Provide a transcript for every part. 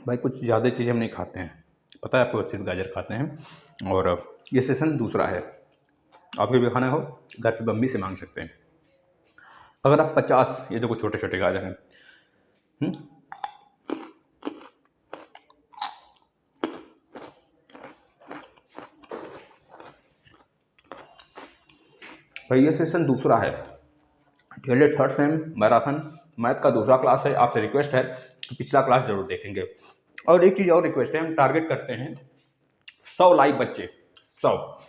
भाई कुछ ज़्यादा चीज़ें हम नहीं खाते हैं, पता है आपको, सिर्फ गाजर खाते हैं। और ये सेशन दूसरा है, आपको भी खाना हो घर पे मम्मी से मांग सकते हैं। अगर आप 50, ये देखो छोटे छोटे गाजर हैं, भाई ये सेशन दूसरा है, पहले थर्ड सेम मैराथन मैथ का दूसरा क्लास है। आपसे रिक्वेस्ट है कि पिछला क्लास जरूर देखेंगे। और एक चीज़ और रिक्वेस्ट है, हम टारगेट करते हैं 100 लाइव बच्चे, 100।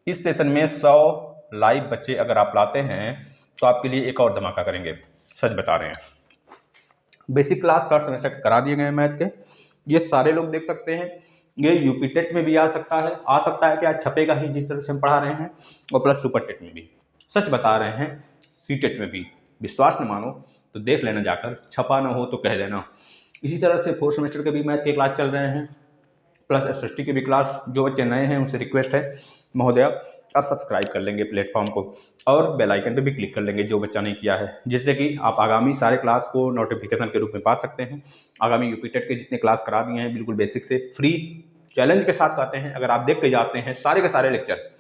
इस सेशन में 100 लाइव बच्चे अगर आप लाते हैं तो आपके लिए एक और धमाका करेंगे, सच बता रहे हैं। बेसिक क्लास थर्ड सेमेस्टर करा दिए गए हैं मैथ के, ये सारे लोग देख सकते हैं। ये यूपी टेट में भी आ सकता है कि आज छपेगा ही जिस तरह से हम पढ़ा रहे हैं, और प्लस सुपर टेट में भी, सच बता रहे हैं, सी टेट में भी। विश्वास न मानो तो देख लेना जाकर, छपा ना हो तो कह देना। इसी तरह से फोर्थ सेमेस्टर के भी मैथ के क्लास चल रहे हैं, प्लस एसएसटी की भी क्लास। जो बच्चे नए हैं उनसे रिक्वेस्ट है महोदया आप सब्सक्राइब कर लेंगे प्लेटफॉर्म को, और बेल आइकन पे भी क्लिक कर लेंगे जो बच्चा नहीं किया है, जिससे कि आप आगामी सारे क्लास को नोटिफिकेशन के रूप में पा सकते हैं। आगामी यूपी टेट के जितने क्लास करा दिए हैं बिल्कुल बेसिक से फ्री चैलेंज के साथ आते हैं। अगर आप देख के जाते हैं सारे के सारे लेक्चर,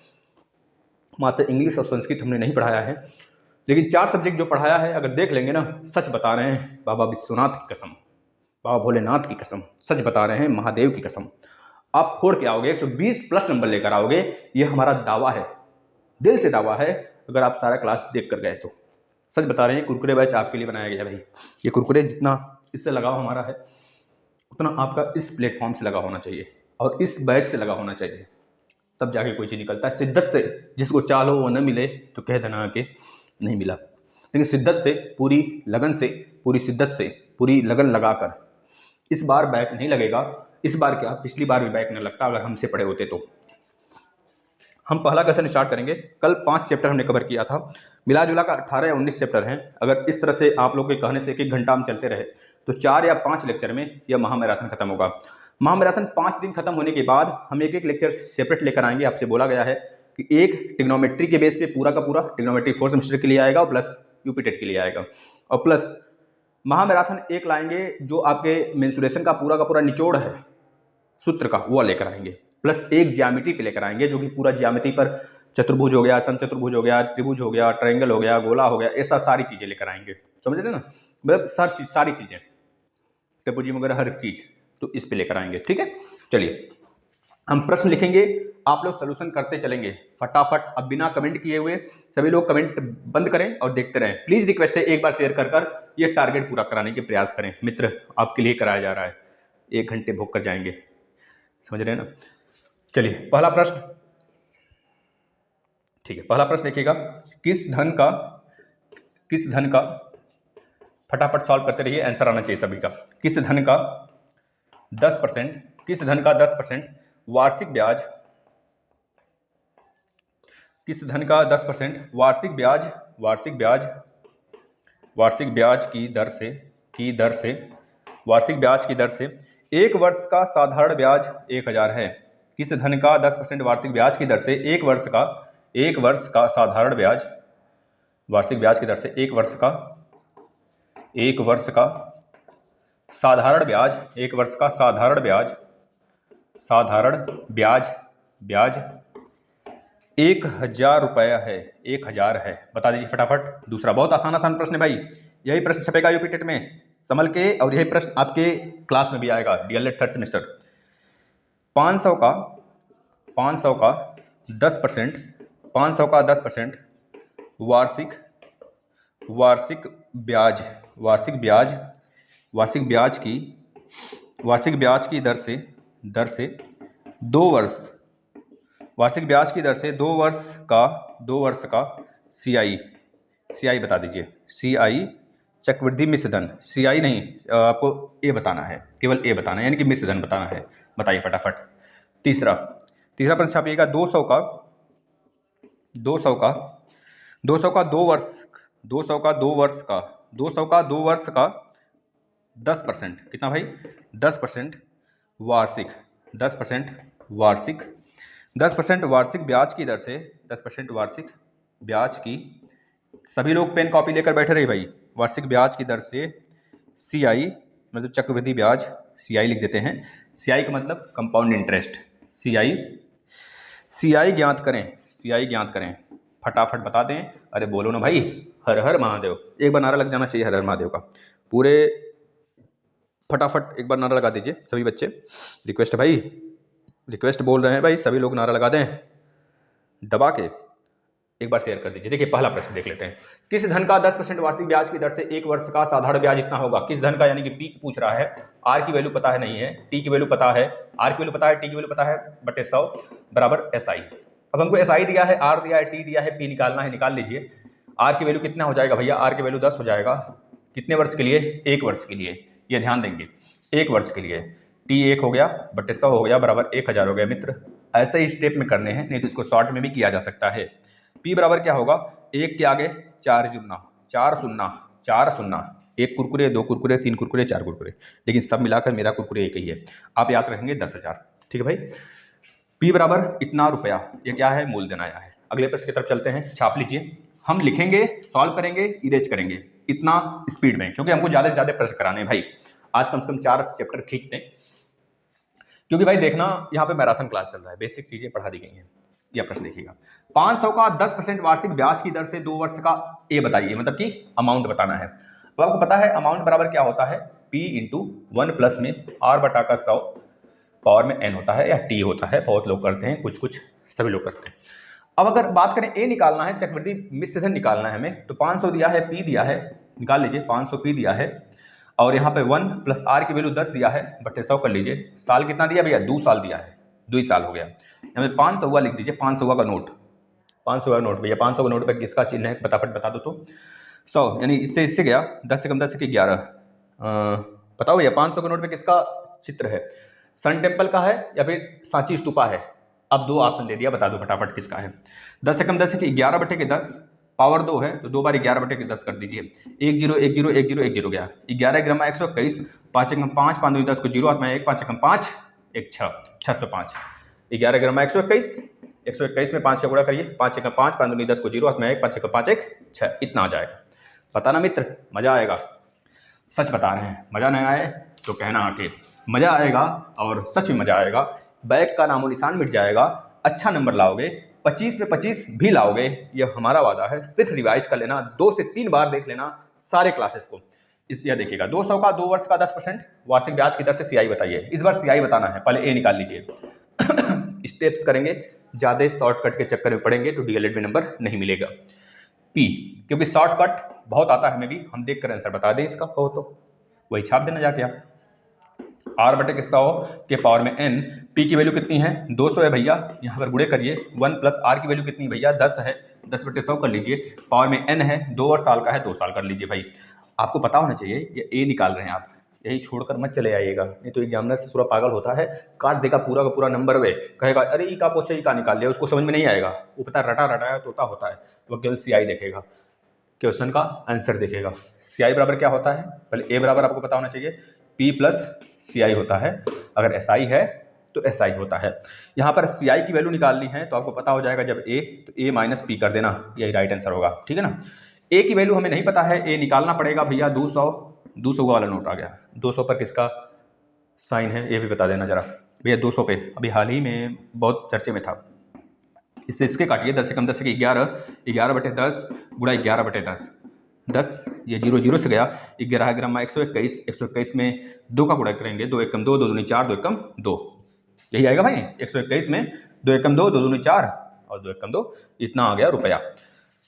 मात्र इंग्लिश और संस्कृत हमने नहीं पढ़ाया है, लेकिन 4 सब्जेक्ट जो पढ़ाया है अगर देख लेंगे ना, सच बता रहे हैं, बाबा विश्वनाथ की कसम, बाबा भोलेनाथ की कसम, सच बता रहे हैं, महादेव की कसम, आप फोड़ के आओगे, 120 प्लस नंबर लेकर आओगे। ये हमारा दावा है, दिल से दावा है, अगर आप सारा क्लास देख कर गए तो। सच बता रहे हैं, कुरकुरे बैच आपके लिए बनाया गया भाई। ये कुरकुरे जितना इससे लगाव हमारा है उतना आपका इस प्लेटफॉर्म से लगा होना चाहिए और इस बैच से लगा होना चाहिए, तब जाके कोई चीज़ निकलता है। शिद्दत से, जिसको चालो वो न मिले तो कह देना कि नहीं मिला, लेकिन शिद्दत से, पूरी लगन से, पूरी शिद्दत से, पूरी लगन लगाकर इस बार बैक नहीं लगेगा। इस बार क्या, पिछली बार भी बैक नहीं लगता अगर हमसे पढ़े होते तो। हम पहला क्वेश्चन स्टार्ट करेंगे। कल 5 चैप्टर हमने कवर किया था, मिला जुला का 18 या 19 चैप्टर हैं। अगर इस तरह से आप लोग के कहने से 1 घंटा हम चलते रहे तो 4 या 5 लेक्चर में यह महामैराथन खत्म होगा। महामैराथन 5 दिन खत्म होने के बाद हम एक लेक्चर सेपरेट लेकर आएंगे। आपसे बोला गया है कि एक ट्रिग्नोमेट्री के बेस पे पूरा का पूरा ट्रिग्नोमेट्री 4th सेमेस्टर के लिए आएगा और प्लस यूपी टेट के लिए आएगा, और प्लस महामैराथन एक लाएंगे जो आपके मेंसुरेशन का पूरा निचोड़ है सूत्र का, वो लेकर आएंगे। प्लस एक ज्यामिति पे लेकर आएंगे जो कि पूरा ज्यामिति पर चतुर्भुज हो गया, समचतुर्भुज हो गया, त्रिभुज हो गया, ट्रायंगल हो गया, गोला हो गया, ऐसा सारी चीजें लेकर आएंगे। समझ रहे ना, मतलब सारी चीजें, ट्रिपुजिम वगैरह हर चीज, तो इस पे लेकर आएंगे। ठीक है, चलिए हम प्रश्न लिखेंगे, आप लोग सोल्यूशन करते चलेंगे फटाफट। अब बिना कमेंट किए हुए सभी लोग कमेंट बंद करें और देखते रहें। प्लीज रिक्वेस्ट है, एक बार शेयर कर ये टारगेट पूरा कराने के प्रयास करें। मित्र आपके लिए कराया जा रहा है, 1 घंटे भोग कर जाएंगे, समझ रहे हैं ना। चलिए पहला प्रश्न, ठीक है, पहला प्रश्न देखिएगा, किस धन का, फटाफट सॉल्व करते रहिए, आंसर आना चाहिए सभी का। किस धन का 10% वार्षिक ब्याज, किस धन का 10% वार्षिक ब्याज की दर से वार्षिक ब्याज की दर से 1 वर्ष का साधारण ब्याज 1000 है। किस धन का 10% वार्षिक ब्याज की दर से 1 वर्ष का साधारण ब्याज, वार्षिक ब्याज की दर से 1 वर्ष का साधारण ब्याज, 1 वर्ष का साधारण ब्याज 1000 रुपया है, 1000 है। बता दीजिए फटाफट। दूसरा बहुत आसान प्रश्न है भाई, यही प्रश्न छपेगा यूपी टेट में संभल के, और यही प्रश्न आपके क्लास में भी आएगा डीएलएड 3rd सेमेस्टर। 500 का 10% वार्षिक ब्याज की दर से 2 वर्ष, वार्षिक ब्याज की दर से 2 वर्ष का सीआई बता दीजिए। सीआई चक्रवृद्धि मिश्र धन, सीआई नहीं, आपको ए बताना है, केवल ए बताना है, यानी कि मिश्र धन बताना है। बताइए फटाफट। तीसरा प्रश्न छापिएगा, 200 का 2 वर्ष का 10%, कितना भाई 10% वार्षिक ब्याज की दर से, 10% वार्षिक ब्याज की, सभी लोग पेन कॉपी लेकर बैठे रहे भाई, वार्षिक ब्याज की दर से सीआई मतलब चक्रवृद्धि ब्याज, CI लिख देते हैं। CI का मतलब कंपाउंड इंटरेस्ट। CI ज्ञात करें, CI ज्ञात करें, फटाफट बता दें। अरे बोलो ना भाई, हर हर महादेव। एक बार नारा लग जाना चाहिए हर हर महादेव का। पूरे फटाफट एक बार नारा लगा दीजिए सभी बच्चे। रिक्वेस्ट है भाई, रिक्वेस्ट बोल रहे हैं भाई, सभी लोग नारा लगा दें दबा के। एक बार शेयर कर दीजिए। देखिए पहला प्रश्न देख लेते हैं। किस धन का 10% वार्षिक ब्याज की दर से 1 वर्ष का साधारण ब्याज इतना होगा? किस धन का, यानी कि पी पूछ रहा है। आर की वैल्यू पता है नहीं है, टी की वैल्यू पता है, आर की वैल्यू पता है, टी की वैल्यू पता है, बटे 100 बराबर SI। अब हमको SI दिया है, आर दिया है, टी दिया है, पी निकालना है। निकाल लीजिए। आर की वैल्यू कितना हो जाएगा भैया? आर की वैल्यू 10 हो जाएगा। कितने वर्ष के लिए? 1 वर्ष के लिए। ये ध्यान देंगे, 1 वर्ष के लिए। टी 1 हो गया, बटे 100 हो गया, बराबर 1000 हो गया मित्र। ऐसे ही स्टेप में करने हैं, नहीं तो इसको शॉर्ट में भी किया जा सकता है। P बराबर क्या होगा? 1 के आगे 4 जुना, 4 शून्ना, 4 शून्ना, 1 कुरकुरे, 2 कुरकुरे, 3 कुरकुरे, 4 कुरकुरे, लेकिन सब मिलाकर मेरा कुरकुरे एक ही है। आप याद रखेंगे 10,000। ठीक है भाई। P बराबर इतना रुपया, ये क्या है? मूलधन आया है। अगले प्रश्न की तरफ चलते हैं। छाप लीजिए। हम लिखेंगे, सॉल्व करेंगे, इरेज करेंगे, इतना स्पीड में, क्योंकि हमको ज़्यादा से ज़्यादा प्रश्न कराने हैं भाई। आज कम से कम 4 चैप्टर खींच दें, क्योंकि भाई देखना यहाँ पे मैराथन क्लास चल रहा है, बेसिक चीज़ें पढ़ा दी गई हैं। यह प्रश्न देखिएगा। 500 का 10% वार्षिक ब्याज की दर से 2 वर्ष का ए बताइए, मतलब कि अमाउंट बताना है। तो आपको पता है अमाउंट बराबर क्या होता है? P इंटू 1 प्लस में R बटा का 100 पावर में N होता है, या T होता है। बहुत लोग करते हैं, कुछ सभी लोग करते हैं। अब अगर बात करें ए निकालना है, चक्रवृद्धि मिश्रधन निकालना है हमें, तो 500 दिया है, P दिया है, निकाल लीजिए। 500 P दिया है, और यहाँ पे 1 प्लस R की वैल्यू 10 दिया है, बटे 100 कर लीजिए। साल कितना दिया भैया? 2 साल दिया है, 2 साल हो गया। यहाँ पे 500 हुआ लिख दीजिए, 500 का नोट, 500 का नोट भैया। 500 का नोट पे किसका चिन्ह है फटाफट बता दो तो। 100 यानी इससे गया, 10 से कम 10 से 11। बताओ भैया 500 के नोट पे किसका चित्र है? सन टेम्पल का है या फिर सांची स्तूपा है? अब 2 ऑप्शन दे दिया, बता दो फटाफट किसका है। 10 से कम 10 से 11 बटे के 10, पावर 2 है तो 2 बार 11 बटे के 10 कर दीजिए। 1 0 1 0 1 0 1 0 गया। 11 ग्राम 121, 5 एकम 5, 5 दूनी 10 को 0 हाथ में 1, 5 एकम 5, 1 6, 605। 11 ग्राम 121, 121 में 5 से गुणा करिए, 5 एकम 5, 5 दूनी 10 को 0 हाथ में 1, 5 एकम 5 1 6, इतना आ जाएगा। पता ना मित्र, मजा आएगा। सच बता रहे हैं, मजा नहीं आए तो कहना आके। मजा आएगा और सच में मजा आएगा। बैक का नामो निशान मिट जाएगा, अच्छा नंबर लाओगे, 25 में 25 भी लाओगे, यह हमारा वादा है। सिर्फ रिवाइज कर लेना, 2 से 3 बार देख लेना सारे क्लासेस को। इस यह देखिएगा 200 का 2 वर्ष का 10% वार्षिक ब्याज की दर से CI बताइए। इस बार CI बताना है, पहले ए निकाल लीजिए। स्टेप्स करेंगे, ज़्यादा शॉर्टकट के चक्कर में पड़ेंगे तो DLED में नंबर नहीं मिलेगा। P, क्योंकि शॉर्टकट बहुत आता है हमें भी, हम देख कर आंसर बता दें इसका, कहो तो वही छाप देना जाके आप। R बटे के 100 के पावर में N, P की वैल्यू कितनी है? 200 है भैया, यहाँ पर गुणे करिए। 1 प्लस R की वैल्यू कितनी भैया? 10 है, 10 बटे 100 कर लीजिए। पावर में N है, 2 और साल का है, 2 साल कर लीजिए भाई। आपको पता होना चाहिए, ये A निकाल रहे हैं आप, यही छोड़कर मत चले आइएगा, नहीं तो एग्जामिनर से पूरा पागल होता है, काट देगा पूरा का पूरा नंबर वे, कहेगा अरे ई का पूछे ई का निकाल लिया, उसको समझ में नहीं आएगा। वो पता रटा रटाया तोता होता है, वो केवल CI देखेगा, क्वेश्चन का आंसर देखेगा। CI बराबर क्या होता है? पहले A बराबर आपको पता होना चाहिए, P प्लस CI होता है। अगर SI है तो SI होता है। यहाँ पर CI की वैल्यू निकालनी है तो आपको पता हो जाएगा, जब A तो A माइनस P कर देना, यही राइट आंसर होगा। ठीक है ना। A की वैल्यू हमें नहीं पता है, A निकालना पड़ेगा भैया। 200 वाला नोट आ गया, 200 पर किसका साइन है ये भी बता देना जरा भैया। 200 पे अभी हाल ही में बहुत चर्चे में था। इससे इसके काटिए, 10 से कम 10 से 11, 11 बटे 10 गुणा 11 बटे 10, 10 ये 0 0 से गया। 11 ग्राम 121, 121 में 2 का गुणा करेंगे, 2 एकम 2, 2 दूनी 4, 2 एकम 2, यही आएगा भाई। 121 में 2 एकम 2, 2 दूनी 4 और 2 एकम 2, इतना आ गया रुपया।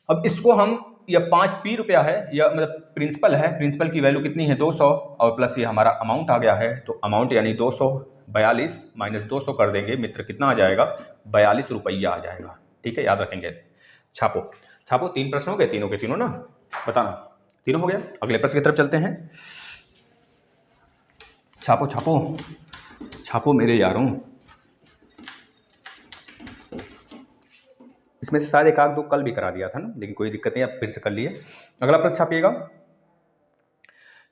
अब इसको हम, यह 5P रुपया है, यह मतलब प्रिंसिपल है, प्रिंसिपल की वैल्यू कितनी है? 200, और प्लस ये हमारा अमाउंट आ गया है, तो अमाउंट यानी 242 माइनस 200 कर देंगे मित्र, कितना आ जाएगा? 42 रुपया आ जाएगा। ठीक है, याद रखेंगे। छापो छापो, 3 प्रश्न हो गए, तीनों के तीनों ना, बताना तीनों हो गया। अगले प्रश्न की तरफ चलते हैं। छापो छापो छापो मेरे यारों। इसमें से शायद 1 2 कल भी करा दिया था ना, लेकिन कोई दिक्कत नहीं, आप फिर से कर लिए। अगला प्रश्न छापिएगा।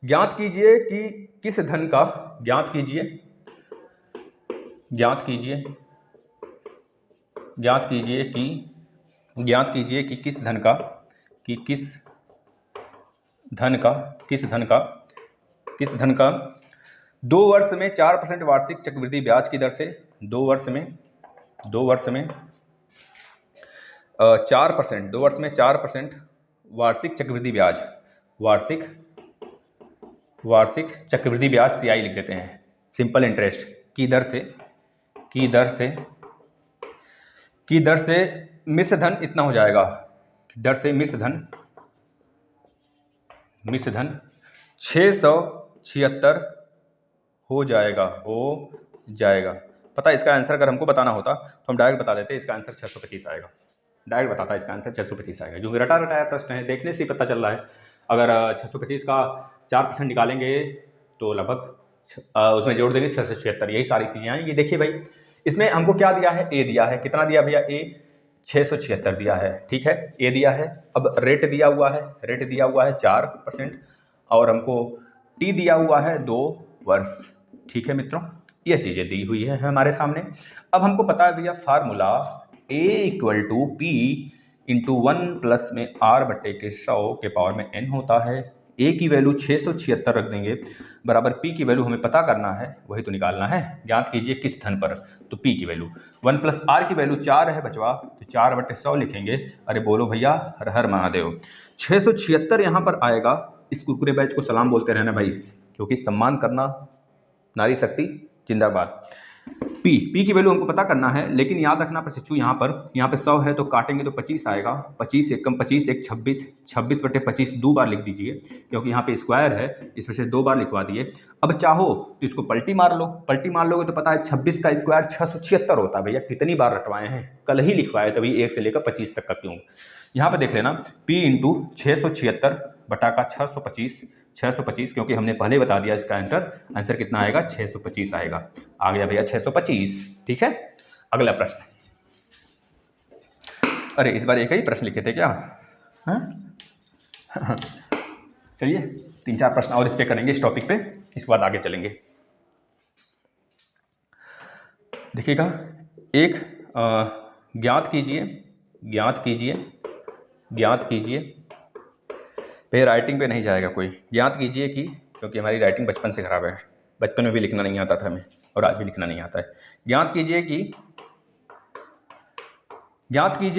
ज्ञात कीजिए कि किस धन का, ज्ञात कीजिए कि किस धन का, किस धन का 2 वर्ष में 4% वार्षिक चक्रवृद्धि ब्याज की दर से 2 वर्ष में 4%, 2 वर्ष में 4% वार्षिक चक्रवृद्धि ब्याज, वार्षिक चक्रवृद्धि ब्याज CI लिख देते हैं, सिंपल इंटरेस्ट की दर से मिश्र धन इतना हो जाएगा, दर से मिश्र धन 676 हो जाएगा पता है इसका आंसर अगर हमको बताना होता तो हम डायरेक्ट बता देते, इसका आंसर 625 आएगा, डायरेक्ट बताता इसका आंसर 625 आएगा, जो रटा रटाया प्रश्न है, देखने से ही पता चल रहा है। अगर 625 का 4% निकालेंगे तो लगभग उसमें जोड़ देंगे 676, यही सारी चीज़ें आएंगी। देखिए भाई इसमें हमको क्या दिया है, ए दिया है, कितना दिया भैया, ए 676 दिया है, ठीक है, ए दिया है। अब रेट दिया हुआ है 4% और हमको टी दिया हुआ है 2 वर्ष, ठीक है मित्रों, ये चीज़ें दी हुई है हमारे सामने। अब हमको पता है भैया फार्मूला A = P × 1 प्लस में R/100 के पावर में n होता है। A की वैल्यू 676 रख देंगे, बराबर P की वैल्यू हमें पता करना है, वही तो निकालना है, ज्ञात कीजिए किस धन पर, तो P की वैल्यू 1 + R की वैल्यू 4 है बचवा, तो 4/100 लिखेंगे। अरे बोलो भैया हर हर महादेव, 676 यहाँ पर आएगा। इस कुरकुरे बैच को सलाम बोलते रहना भाई, क्योंकि सम्मान करना नारी शक्ति जिंदाबाद। P की वैल्यू हमको पता करना है, लेकिन याद रखना प्रशिक्षु यहाँ पे 100 है तो काटेंगे तो 25 आएगा, 25 × 25 = 26, 26/25 2 बार लिख दीजिए, क्योंकि यहाँ पे स्क्वायर है, इसमें से 2 बार लिखवा दिए। अब चाहो तो इसको पलटी मार लोगे तो पता है 26 का स्क्वायर 676 होता है। भैया कितनी बार रटवाए हैं, कल ही लिखवाए, तभी 1 से लेकर 25 तक का क्यों। यहाँ पे देख लेना P × 676 बटा का 625, क्योंकि हमने पहले बता दिया इसका आंसर कितना आएगा, 625 आएगा। आ गया भैया 625, ठीक है। अगला प्रश्न, अरे इस बार एक ही प्रश्न लिखे थे क्या, चलिए 3-4 प्रश्न और इस पे करेंगे, इस टॉपिक पे, इसके बाद आगे चलेंगे। देखिएगा, एक ज्ञात कीजिए पे राइटिंग पे नहीं जाएगा कोई, ज्ञात कीजिए कि, क्योंकि हमारी राइटिंग बचपन से खराब है, बचपन में भी लिखना नहीं आता था हमें और आज भी लिखना नहीं आता है। ज्ञात कीजिए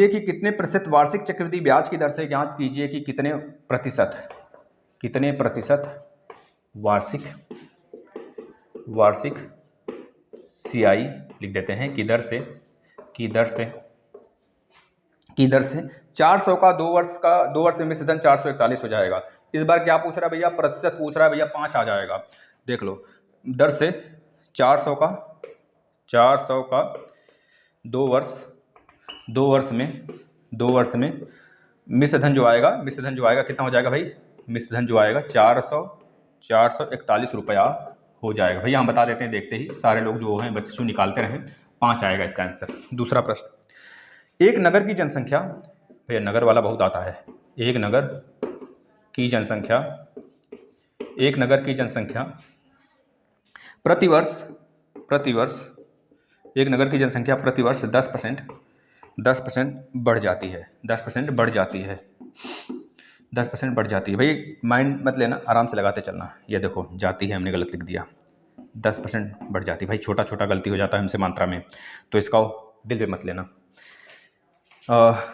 कि कितने प्रतिशत वार्षिक चक्रवृद्धि ब्याज की दर से, ज्ञात कीजिए कि कितने प्रतिशत वार्षिक CI लिख देते हैं की दर से 400 का 2 वर्ष में मिश्र धन 441 हो जाएगा। इस बार क्या पूछ रहा है भैया, प्रतिशत पूछ रहा है भैया, 5 आ जाएगा। देख लो, दर से 400 का 2 वर्ष में मिश्र धन जो आएगा कितना हो जाएगा भाई, मिश्र धन जो आएगा 441 रुपया हो जाएगा। भैया हम बता देते हैं, देखते ही सारे लोग जो हैं बच्चे निकालते रहें, 5 आएगा इसका आंसर। दूसरा प्रश्न, एक नगर की जनसंख्या, भैया नगर वाला बहुत आता है, एक नगर की जनसंख्या प्रतिवर्ष 10% बढ़ जाती है, 10% बढ़ जाती है। भाई माइंड मत लेना, आराम से लगाते चलना। ये देखो जाती है, हमने गलत लिख दिया, 10% बढ़ जाती है। भाई छोटा छोटा गलती हो जाता है हमसे मात्रा में, तो इसका दिल पे मत लेना।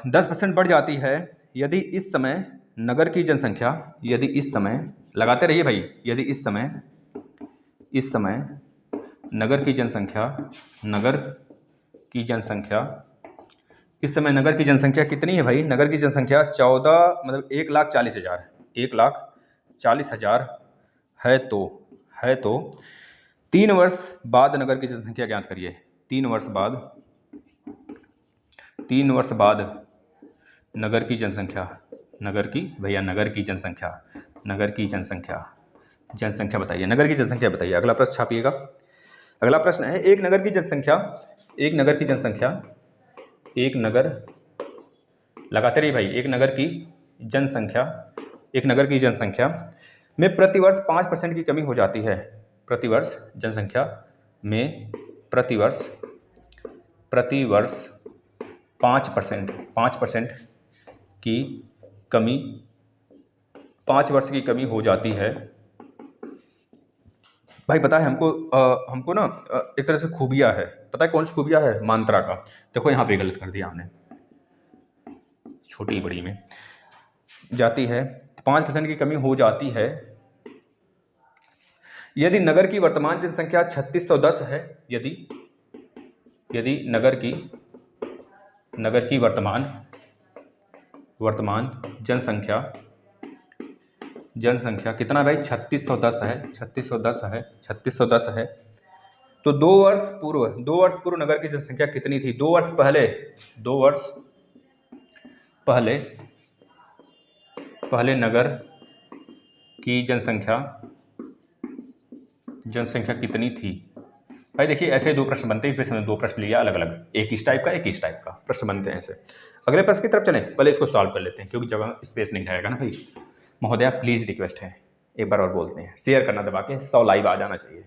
10% बढ़ जाती है यदि इस समय नगर की जनसंख्या, लगाते रहिए भाई, यदि इस समय नगर की जनसंख्या कितनी है भाई, नगर की जनसंख्या 1,40,000 है तो 3 वर्ष बाद नगर की जनसंख्या ज्ञात करिए। 3 वर्ष बाद नगर की जनसंख्या बताइए, नगर की जनसंख्या बताइए। अगला प्रश्न छापिएगा। अगला प्रश्न है, एक नगर की जनसंख्या में प्रतिवर्ष 5% की कमी हो जाती है। प्रतिवर्ष 5% की कमी, 5 वर्ष की कमी हो जाती है भाई पता है हमको हमको ना एक तरह से खूबिया है, पता है कौन सी खूबिया है? मात्रा का। देखो यहाँ पे गलत कर दिया हमने, छोटी बड़ी में जाती है 5% की कमी हो जाती है यदि नगर की वर्तमान जनसंख्या 3610 है। यदि नगर की वर्तमान जनसंख्या कितना भाई? 3610 है। 3610 है। तो 2 वर्ष पूर्व नगर की जनसंख्या कितनी थी? 2 वर्ष पहले नगर की जनसंख्या कितनी थी? भाई देखिए ऐसे 2 प्रश्न बनते हैं, इसमें से हमने 2 प्रश्न लिया अलग अलग, एक इस टाइप का प्रश्न बनते हैं ऐसे। अगले प्रश्न की तरफ चलें, पहले इसको सॉल्व कर लेते हैं क्योंकि जगह स्पेस नहीं रहेगा ना भाई। महोदया प्लीज रिक्वेस्ट है, एक बार और बोलते हैं, शेयर करना दबा के 100 लाइव आ जाना चाहिए।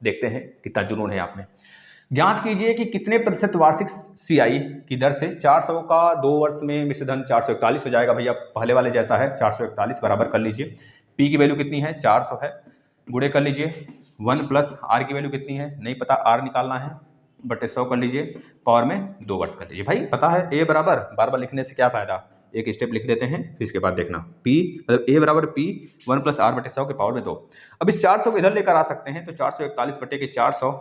देखते हैं कितना जुनून है आप में। ज्ञात कीजिए कि कितने प्रतिशत वार्षिक CI की दर से 400 का 2 वर्ष में मिश्रधन 441 हो जाएगा। भैया पहले वाले जैसा है, 441 बराबर कर लीजिए। P की वैल्यू कितनी है? 400 है, गुणे कर लीजिए। 1 प्लस R की वैल्यू कितनी है? नहीं पता, R निकालना है, बटे 100 कर लीजिए, पावर में 2 वर्ष कर लीजिए। भाई पता है A बराबर, बार बार लिखने से क्या फायदा, एक स्टेप लिख देते हैं फिर इसके बाद देखना। P मतलब A बराबर P 1 प्लस R बटे 100 के पावर में 2। अब इस 400 को इधर लेकर आ सकते हैं, तो 441 बटे के 400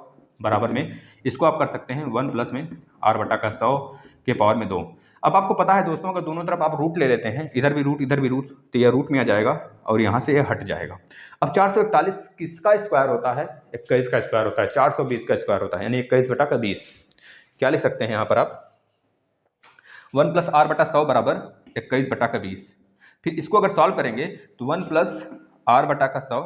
बराबर में इसको आप कर सकते हैं 1 प्लस में R बटा का 100 के पावर में 2। अब आपको पता है दोस्तों, अगर दोनों तरफ आप रूट ले लेते हैं, इधर भी रूट तो यह रूट में आ जाएगा और यहाँ से यह हट जाएगा। अब 441 किसका स्क्वायर होता है? 21 का स्क्वायर होता है। 420 का स्क्वायर होता है, यानी 21 बटा का 20। क्या लिख सकते हैं यहाँ पर आप? 1 प्लस R बटा 100 बराबर 21 बटा का 20। फिर इसको अगर सॉल्व करेंगे तो 1 प्लस R बटा का 100,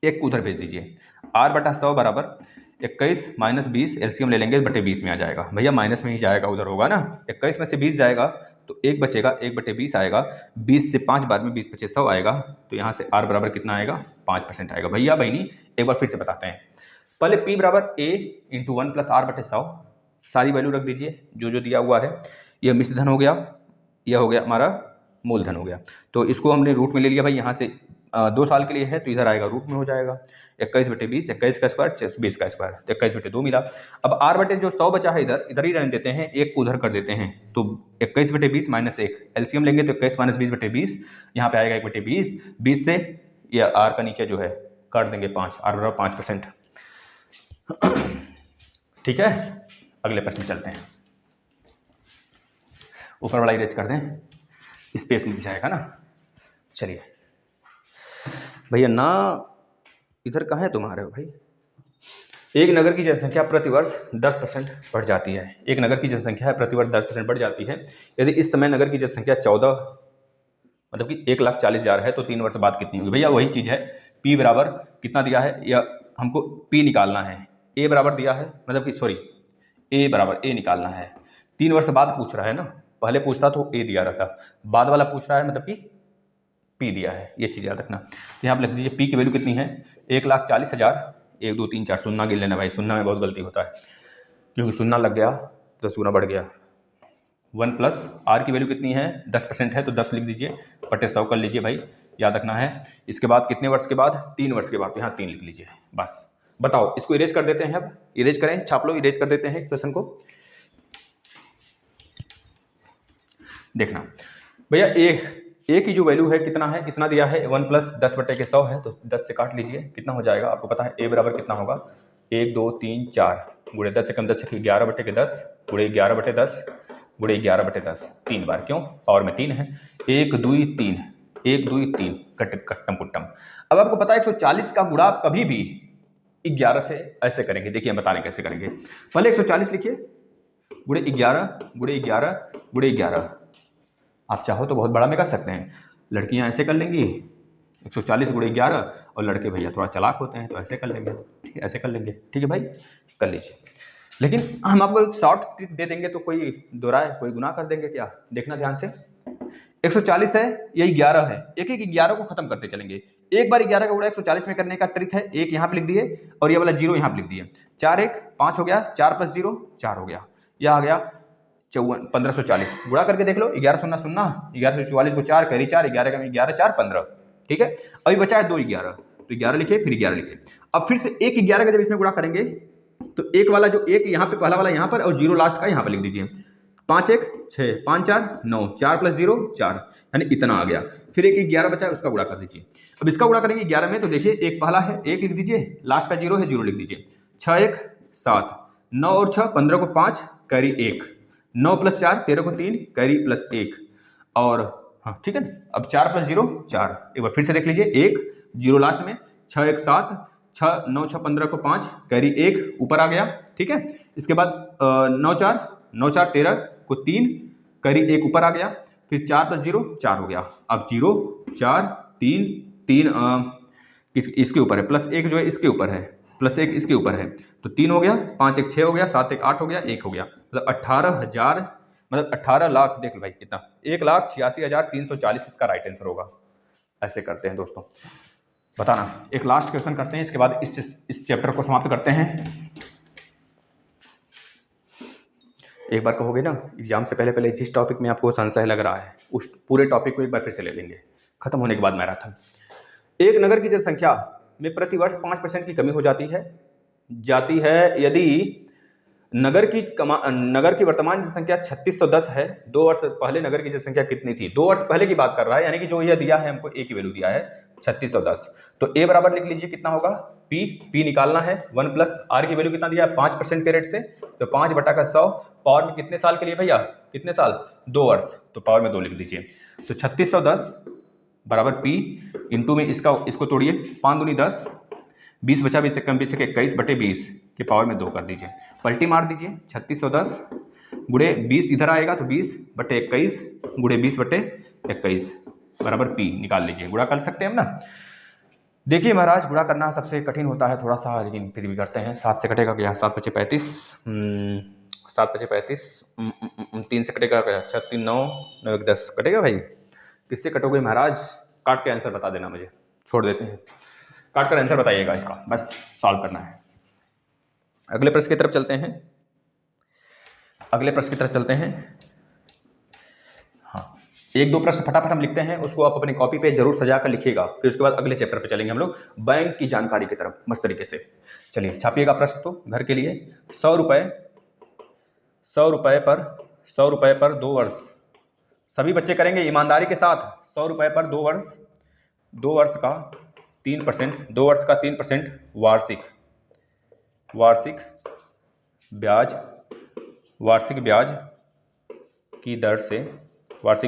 एक को उधर भेज दीजिए, R बटा 100 बराबर 21 माइनस 20, एलसीएम ले लेंगे बटे 20 में आ जाएगा। भैया माइनस में ही जाएगा, उधर होगा ना, 21 में से 20 जाएगा तो 1 बचेगा, 1 बटे 20 आएगा, 20 से 5 बाद में 20 बचे 100 आएगा, तो यहाँ से R बराबर कितना आएगा? 5% आएगा। भैया बहनी एक बार फिर से बताते हैं, पहले P बराबर A इंटू 1 प्लस R बटे 100, सारी वैल्यू रख दीजिए जो दिया हुआ है। यह मिश्रधन हो गया, यह हो गया हमारा मूलधन हो गया। तो इसको हमने रूट में ले लिया भाई, यहाँ से 2 साल के लिए है तो इधर आएगा रूट में हो जाएगा। 21 बटे 20, 21 का स्क्वायर 20 का स्क्वायर, तो 21 बटे 2 मिला। अब R बटे जो 100 बचा है इधर ही रहने देते हैं, एक को उधर कर देते हैं, तो 21 बटे 20 माइनस 1, एलसीएम लेंगे तो 21 माइनस 20 बटे 20, यहाँ पे आएगा 1 बटे 20, 20 से यह R का नीचे जो है काट देंगे 5, R बराबर 5%। ठीक है, अगले प्रश्न चलते हैं। ऊपर वाला इरेज कर दें, स्पेस मिल जाएगा ना। चलिए भैया ना, इधर कहाँ है तुम्हारे भाई? एक नगर की जनसंख्या प्रतिवर्ष 10% बढ़ जाती है। एक नगर की जनसंख्या है प्रतिवर्ष 10% बढ़ जाती है। यदि इस समय नगर की जनसंख्या 14 मतलब कि 1,40,000 है तो 3 वर्ष बाद कितनी होगी? भैया वही चीज़ है, P बराबर कितना दिया है, या हमको P निकालना है। A बराबर दिया है, मतलब कि सॉरी A बराबर A निकालना है। 3 वर्ष बाद पूछ रहा है ना, पहले पूछता तो A दिया रहता, बाद वाला पूछ रहा है मतलब कि P दिया है, ये चीज़ याद रखना। यहाँ पर लिख दीजिए P की वैल्यू कितनी है? 1,40,000, 1 2 3 4 शून्य गिन लेना भाई, शून्य में बहुत गलती होता है क्योंकि शून्य लग गया तो शून्य बढ़ गया। 1 प्लस R की वैल्यू कितनी है? 10% है तो 10 लिख दीजिए, बटे 100 कर लीजिए भाई, याद रखना है। इसके बाद कितने वर्ष के बाद? 3 वर्ष के बाद, तो यहाँ 3 लिख लीजिए बस। बताओ, इसको इरेज कर देते हैं, अब इरेज करें, छाप लो, इरेज कर देते हैं क्वेश्चन को। देखना भैया ए की जो वैल्यू है कितना है, इतना दिया है, 1 प्लस 10 बटे के 100 है तो 10 से काट लीजिए, कितना हो जाएगा आपको पता है। ए बराबर कितना होगा? 1 2 3 4 गुणे 10 से कम 10 से 11 बटे के 10 गुणे 11 बटे 10 गुणे 11 बटे 10, 3 बार, क्यों? पावर में 3 है। 1 2 3, 1 2 3 कट्टम पुट्टम। अब आपको पता है 140 का गुणा कभी भी 11 से ऐसे करेंगे, देखिए हम बता रहे कैसे करेंगे। पहले 140 लिखिए, गुणे 11 गुणे 11 गुणे 11, आप चाहो तो बहुत बड़ा में कर सकते हैं, लड़कियां ऐसे कर लेंगी 140 गुणे 11, और लड़के भैया थोड़ा चालाक होते हैं तो ऐसे कर लेंगे, ठीक है, ऐसे कर लेंगे, ठीक है भाई, कर लीजिए। लेकिन हम आपको एक शॉर्ट ट्रिक दे देंगे तो कोई दोहराए कोई गुना कर देंगे क्या, देखना ध्यान से। 140 है, यही 11 है, एक 11 को खत्म करते चलेंगे। एक बार 11 का गुणा 140 में करने का ट्रिक है, एक यहाँ पे लिख दिए और ये वाला 0 यहाँ पे लिख दिए। 4 1 5 हो गया, 4 + 0 4 हो गया, यह आ गया 1540। गुणा करके देख लो, 11 0 0, 1144 को 4 करी 4, 11 का 11 4 15, ठीक है। अभी बचा है 2 11, तो तो 11 लिखे, फिर 11 लिखे। अब फिर से एक 11 का जब इसमें गुणा करेंगे तो एक वाला जो एक यहाँ पे पहला वाला यहाँ पर और 0 लास्ट का यहाँ पर लिख दीजिए। 5 1 6, 5 4 9, 4 + 0 4, यानी इतना आ गया। फिर एक 11 बचा है, उसका गुणा कर दीजिए। अब इसका गुणा करेंगे 11 में, तो देखिए एक पहला है 1 लिख दीजिए, लास्ट का 0 है 0 लिख दीजिए। 6 1 7, 9 और 6 15 को 5 कैरी 1, 9 + 4 13 को 3 कैरी +1, और हाँ ठीक है ना। अब 4 + 0 4, एक बार फिर से देख लीजिए, 1 0 लास्ट में, 6 1 7, 6 9 6 15 को 5 कैरी 1 ऊपर आ गया, ठीक है। इसके बाद 9 4 13 को 3 कैरी 1 ऊपर आ गया, फिर 4 + 0 4 हो गया। अब 0 4 3 3 इसके ऊपर है, +1 जो है इसके ऊपर है, +1 इसके ऊपर है, तो 3 हो गया, 5 1 6 हो गया, 7 1 8 हो गया, 1 हो गया, मतलब 18,000, मतलब 18 लाख, देख लो भाई कितना, 1,86,340 इसका राइट आंसर होगा। ऐसे करते हैं दोस्तों, बताना। एक लास्ट क्वेश्चन करते हैं, इसके बाद इस चैप्टर को समाप्त करते हैं। एक बार कहोगे ना एग्जाम से पहले पहले जिस टॉपिक में आपको संशय लग रहा है उस पूरे टॉपिक को एक बार फिर से ले लेंगे, खत्म होने के बाद मैराथन। एक नगर की जनसंख्या में प्रतिवर्ष 5% की कमी हो जाती है यदि नगर की वर्तमान जनसंख्या 3610 है। 2 वर्ष पहले नगर की जनसंख्या कितनी थी? 2 वर्ष पहले की बात कर रहा है, यानी कि जो यह दिया है हमको ए की वैल्यू दिया है 3610, तो ए बराबर लिख लीजिए कितना होगा, पी निकालना है, 1 + आर की वैल्यू कितना दिया है 5% के रेट से, तो 5/100 पावर में कितने साल के लिए भैया, कितने साल, 2 वर्ष, तो पावर में 2 लिख दीजिए। तो 3610 बराबर पी इंटू में इसको तोड़िए, 5 दूनी 10, 20 बचा, 20 से कम 20 से 21/20 के पावर में 2 कर दीजिए, पलटी मार दीजिए। 3610 गुणे 20 इधर आएगा तो 20/21 गुणे 20/21 बराबर पी निकाल लीजिए। गुणा कर सकते हैं हम ना। देखिए महाराज, गुणा करना सबसे कठिन होता है थोड़ा सा, लेकिन फिर भी करते हैं। 7 से कटेगा क्या, 7 × 5 = 35, 7 × 5 = 35, 3 से कटेगा क्या, 6 3 9 9 1 10 कटेगा भाई। किससे कटोगे महाराज? काट के आंसर बता देना मुझे, छोड़ देते हैं, काट कर आंसर बताइएगा इसका, बस सॉल्व करना है। अगले प्रश्न की तरफ चलते हैं, हाँ 1-2 प्रश्न फटाफट हम लिखते हैं, उसको आप अपनी कॉपी पे जरूर सजा कर लिखिएगा, फिर उसके बाद अगले चैप्टर पे चलेंगे हम लोग बैंक की जानकारी की तरफ मस्त तरीके से। चलिए छापिएगा प्रश्न तो घर के लिए। 100 रुपए पर 2 वर्ष, सभी बच्चे करेंगे ईमानदारी के साथ। 100 रुपए पर 2 वर्ष का 3%, 2 वर्ष का 3% वार्षिक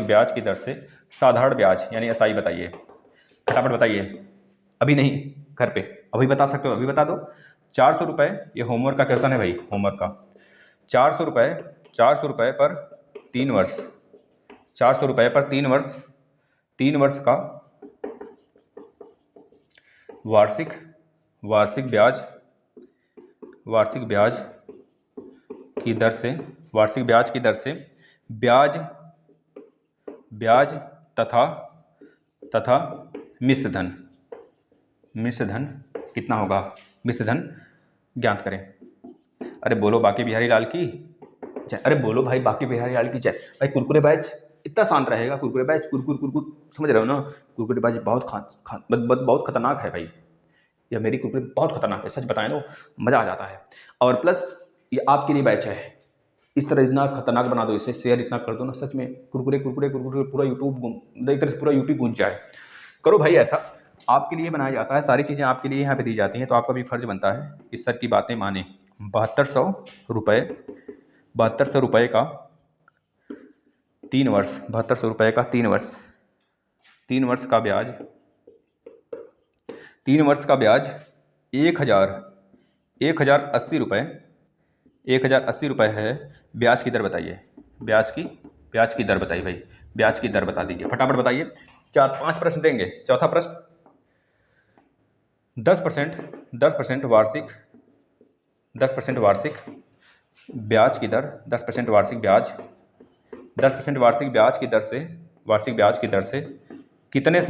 ब्याज की दर से साधारण ब्याज यानी एसआई बताइए, फटाफट बताइए। अभी नहीं, घर पे अभी बता सकते हो, अभी बता दो। 400 रुपये, ये होमवर्क का क्वेश्चन है भाई, होमवर्क का। 400 रुपये पर 3 वर्ष, 400 रुपये पर 3 वर्ष का वार्षिक ब्याज की दर से ब्याज तथा मिश्र धन कितना होगा, मिश्र धन ज्ञात करें। अरे बोलो बाकी बिहारी लाल की जय, अरे बोलो भाई बाकी बिहारी लाल की जय। भाई कुरकुरे बैच इतना शांत रहेगा, कुरकुरे बैच कुरकुर समझ रहे हो ना, कुरकुरे बैच बहुत खतरनाक है भाई, यह मेरी कुरकुरे बहुत खतरनाक है, सच बताएं तो मज़ा आ जाता है। और प्लस ये आपके लिए बैच है, इस तरह इतना खतरनाक बना दो इसे, शेयर इतना कर दो ना, सच में कुरकुरे पूरा यूट्यूब एक तरह से पूरा यूपी गूंज जाए। करो भाई ऐसा, आपके लिए बनाया जाता है, सारी चीज़ें आपके लिए यहाँ पे दी जाती हैं, तो आपका भी फर्ज बनता है कि सर की बातें माने। 7200 रुपये का 3 वर्ष, 7200 रुपये का 3 वर्ष, 3 वर्ष का ब्याज 1080 रुपये है। ब्याज की दर बताइए, ब्याज की दर बताइए भाई, ब्याज की दर बता दीजिए, फटाफट बताइए। 4-5 प्रश्न देंगे। चौथा प्रश्न, 10% वार्षिक ब्याज की दर, 10% वार्षिक ब्याज की दर से कितने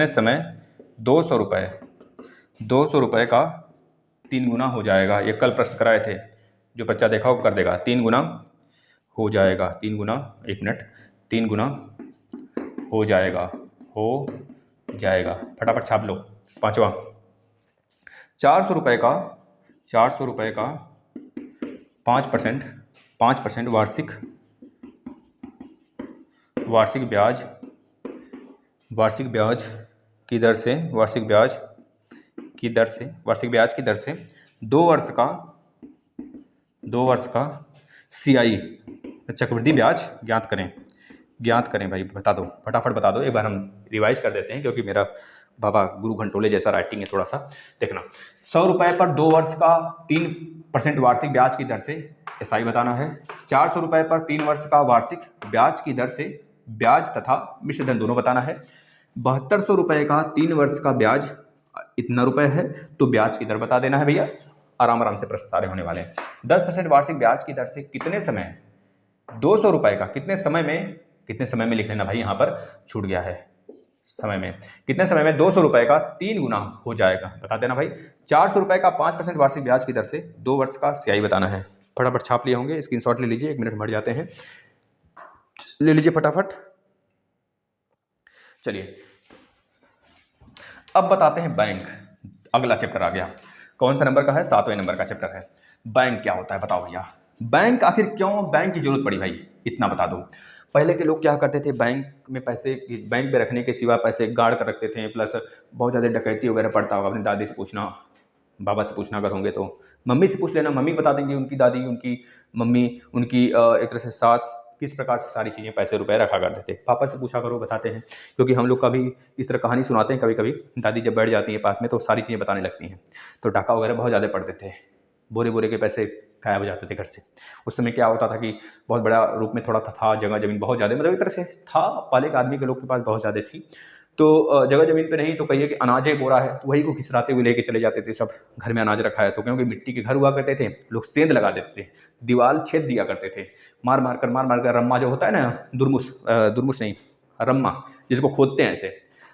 समय 200 रुपये का 3 गुना हो जाएगा। ये कल प्रश्न कराए थे, जो बच्चा देखा वो कर देगा। 3 गुना हो जाएगा, 3 गुना 1 मिनट, 3 गुना हो जाएगा। फटाफट छाप लो। पांचवा, 400 रुपये का 5% 5% वार्षिक ब्याज की दर से 2 वर्ष का CI चक्रवृद्धि ब्याज ज्ञात करें भाई। बता दो, फटाफट बता दो। एक बार हम रिवाइज कर देते हैं क्योंकि मेरा बाबा गुरु घंटोले जैसा राइटिंग है थोड़ा सा। देखना, 100 रुपये पर 2 वर्ष का 3% वार्षिक ब्याज की दर से SI बताना है। 400 रुपये पर 3 वर्ष का वार्षिक ब्याज की दर से ब्याज तथा मिश्र धन दोनों बताना है। 7200 रुपये का 3 वर्ष का ब्याज इतना रुपए है, तो ब्याज की दर बता देना है भैया। आराम से प्रश्न सारे होने वाले हैं। 10% वार्षिक ब्याज की दर से कितने समय, 200 रुपये का कितने समय में लिख लेना भाई, यहाँ पर छूट गया है समय में। कितने समय में 200 रुपये का 3 गुना हो जाएगा, बता देना भाई। 400 रुपये का 5% वार्षिक ब्याज की दर से 2 वर्ष का CI बताना है। फटाफट छाप लिए होंगे, स्क्रीनशॉट ले लीजिए, 1 मिनट में हट जाते हैं, ले लीजिए फटाफट। चलिए अब बताते हैं बैंक। अगला चैप्टर आ गया, कौन सा नंबर का है? 7वें नंबर का चैप्टर है। बैंक क्या होता है बताओ भैया। बैंक आखिर क्यों बैंक की जरूरत पड़ी भाई, इतना बता दो। पहले के लोग क्या करते थे, बैंक में रखने के सिवा पैसे गाड़ कर रखते थे। प्लस बहुत ज़्यादा डकैती वगैरह पड़ता होगा। अपनी दादी से पूछना, बाबा से पूछना अगर होंगे तो, मम्मी से पूछ लेना, मम्मी बता देंगी, उनकी दादी, उनकी मम्मी, उनकी एक तरह से सास किस प्रकार से सारी चीज़ें पैसे रुपए रखा करते थे। पापा से पूछा करो, बताते हैं। क्योंकि हम लोग कभी इस तरह कहानी सुनाते हैं, कभी कभी दादी जब बैठ जाती है पास में तो सारी चीज़ें बताने लगती हैं। तो डाका वगैरह बहुत ज़्यादा पड़ते थे, बोरे के पैसे गायब हो जाते थे घर से। उस समय क्या होता था कि बहुत बड़ा रूप में थोड़ा था, जगह जमीन बहुत ज़्यादा, मतलब एक तरह से था, पहले के आदमी के लोग के पास बहुत ज़्यादा थी। तो जगह जमीन पे नहीं तो कहिए कि अनाज है, बोरा है, तो वही को खिसराते हुए लेके चले जाते थे। सब घर में अनाज रखा है तो, क्योंकि मिट्टी के घर हुआ करते थे, लोग सेंध लगा देते थे, दीवार छेद दिया करते थे, मार मार कर रम्मा जो होता है ना, दुरमुस नहीं, रम्मा, जिसको खोदते हैं ऐसे,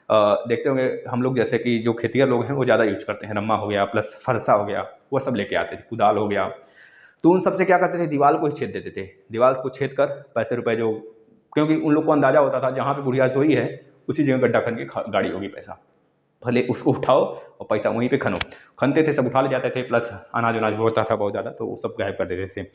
देखते होंगे हम लोग, जैसे कि जो खेतिया लोग हैं वो ज़्यादा यूज करते हैं। रम्मा हो गया, प्लस फरसा हो गया, वो सब लेके आते थे, कुदाल हो गया। तो उन सबसे क्या करते थे, दीवार को ही छेद देते थे। दीवार को छेद कर पैसे रुपए जो, क्योंकि उन लोग को अंदाजा होता था जहाँ पे बुढ़िया सोई है उसी जगह गड्ढा खन के गाड़ी होगी, पैसा भले उसको उठाओ और पैसा वहीं पे खनते थे, सब उठा ले जाते थे। प्लस अनाज होता था बहुत ज़्यादा, तो वो सब गायब कर देते थे।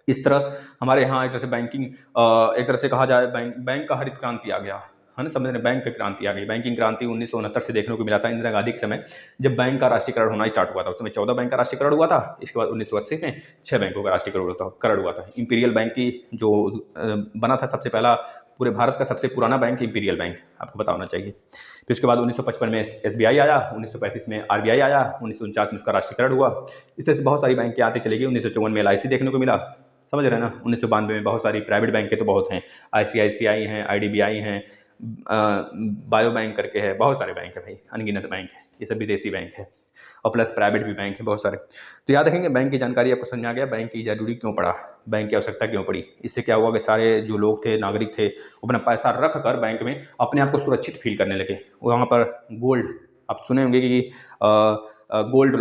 इस तरह हमारे यहाँ एक तरह से बैंकिंग, एक तरह से कहा जाए बैंक का हरित क्रांति आ गया है ना, समझ रहे, बैंक की क्रांति आ गई। बैंकिंग क्रांति 1969 से देखने को मिला था, इंदिरा गांधी के समय, जब बैंक का राष्ट्रीयकरण होना स्टार्ट हुआ था। उस समय 14 बैंक का राष्ट्रीयकरण हुआ था। इसके बाद 1980 में 6 बैंकों का राष्ट्रीयकरण हुआ था। इंपीरियल बैंक की जो बना था सबसे पहला, पूरे भारत का सबसे पुराना बैंक इंपीरियल बैंक, आपको पता होना चाहिए। फिर उसके बाद 1955 में SBI आया, 1935 में RBI आया, 1949 में उसका राष्ट्रीयकरण हुआ। इस तरह से बहुत सारी बैंकें आती चली गई। 1954 में LIC देखने को मिला, समझ रहे हैं ना। 1992 में बहुत सारी प्राइवेट बैंकें तो बहुत हैं, ICICI हैं, IDBI हैं, बायो बैंक करके है, बहुत सारे बैंक है भाई, अनगिनत बैंक है, ये सब विदेशी बैंक है, और प्लस प्राइवेट भी बैंक है बहुत सारे। तो याद रखेंगे, बैंक की जानकारी आपको समझ आ गया। बैंक की जरूरी क्यों पड़ा, बैंक की आवश्यकता क्यों पड़ी। इससे क्या हुआ कि सारे जो लोग थे, नागरिक थे, अपना पैसा रख कर बैंक में अपने आप को सुरक्षित फील करने लगे। वहाँ पर गोल्ड, आप सुने होंगे कि गोल्ड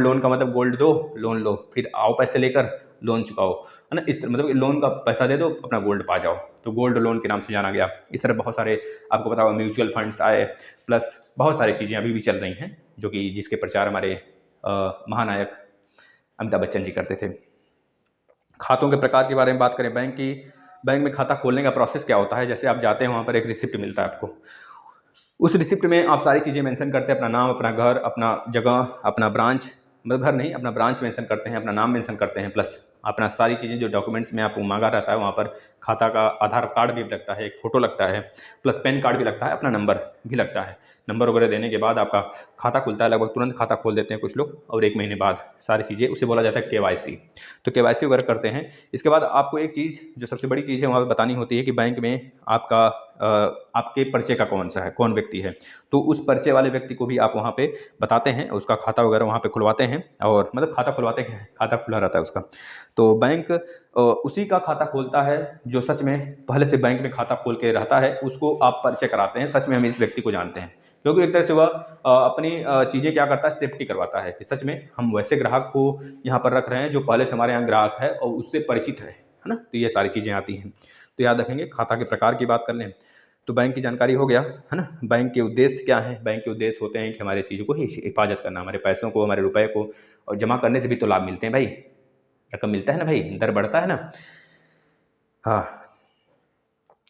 लोन का मतलब गोल्ड दो, लोन लो, फिर आओ पैसे लेकर लोन चुकाओ, है ना। इस तरह मतलब लोन का पैसा दे दो, अपना गोल्ड पा जाओ, तो गोल्ड लोन के नाम से जाना गया। इस तरह बहुत सारे आपको पता होगा म्यूचुअल फंड्स आए, प्लस बहुत सारी चीज़ें अभी भी चल रही हैं, जो कि जिसके प्रचार हमारे महानायक अमिताभ बच्चन जी करते थे। खातों के प्रकार के बारे में बात करें, बैंक में खाता खोलने का प्रोसेस क्या होता है। जैसे आप जाते हैं, वहाँ पर एक रिसिप्ट मिलता है आपको, उस रिसिप्ट में आप सारी चीज़ें मेंशन करते हैं, अपना नाम, अपना घर, अपना जगह, अपना ब्रांच, मतलब घर नहीं, अपना ब्रांच मेंशन करते हैं, अपना नाम मेंशन करते हैं, प्लस अपना सारी चीज़ें जो डॉक्यूमेंट्स में आपको मांगा रहता है। वहाँ पर खाता का आधार कार्ड भी लगता है, एक फ़ोटो लगता है, प्लस पैन कार्ड भी लगता है, अपना नंबर भी लगता है। नंबर वगैरह देने के बाद आपका खाता खुलता है। लगभग तुरंत खाता खोल देते हैं कुछ लोग, और 1 महीने बाद सारी चीज़ें, उसे बोला जाता है KYC। तो KYC वगैरह करते हैं। इसके बाद आपको एक चीज़ जो सबसे बड़ी चीज़ है वहाँ पर बतानी होती है कि बैंक में आपका आपके परिचय का कौन व्यक्ति है। तो उस परिचय वाले व्यक्ति को भी आप वहाँ पे बताते हैं, उसका खाता वगैरह वहाँ पे खुलवाते हैं, और मतलब खाता खुलवाते हैं, खाता खुला रहता है उसका। तो बैंक उसी का खाता खोलता है जो सच में पहले से बैंक में खाता खोल के रहता है, उसको आप परिचय कराते हैं, सच में हम इस व्यक्ति को जानते हैं। क्योंकि एक तरह से वह अपनी चीज़ें क्या करता है, सेफ्टी करवाता है कि सच में हम वैसे ग्राहक को यहाँ पर रख रहे हैं जो पहले से हमारे यहाँ ग्राहक है और उससे परिचित है ना। तो ये सारी चीज़ें आती हैं। तो याद रखेंगे, खाता के प्रकार की बात कर लें तो बैंक की जानकारी हो गया है ना। बैंक के उद्देश्य क्या है? बैंक के उद्देश्य होते हैं कि हमारे चीज़ों को हिफाजत करना, हमारे पैसों को, हमारे रुपए को, और जमा करने से भी तो लाभ मिलते हैं भाई, रकम मिलता है ना भाई, दर बढ़ता है ना। हाँ,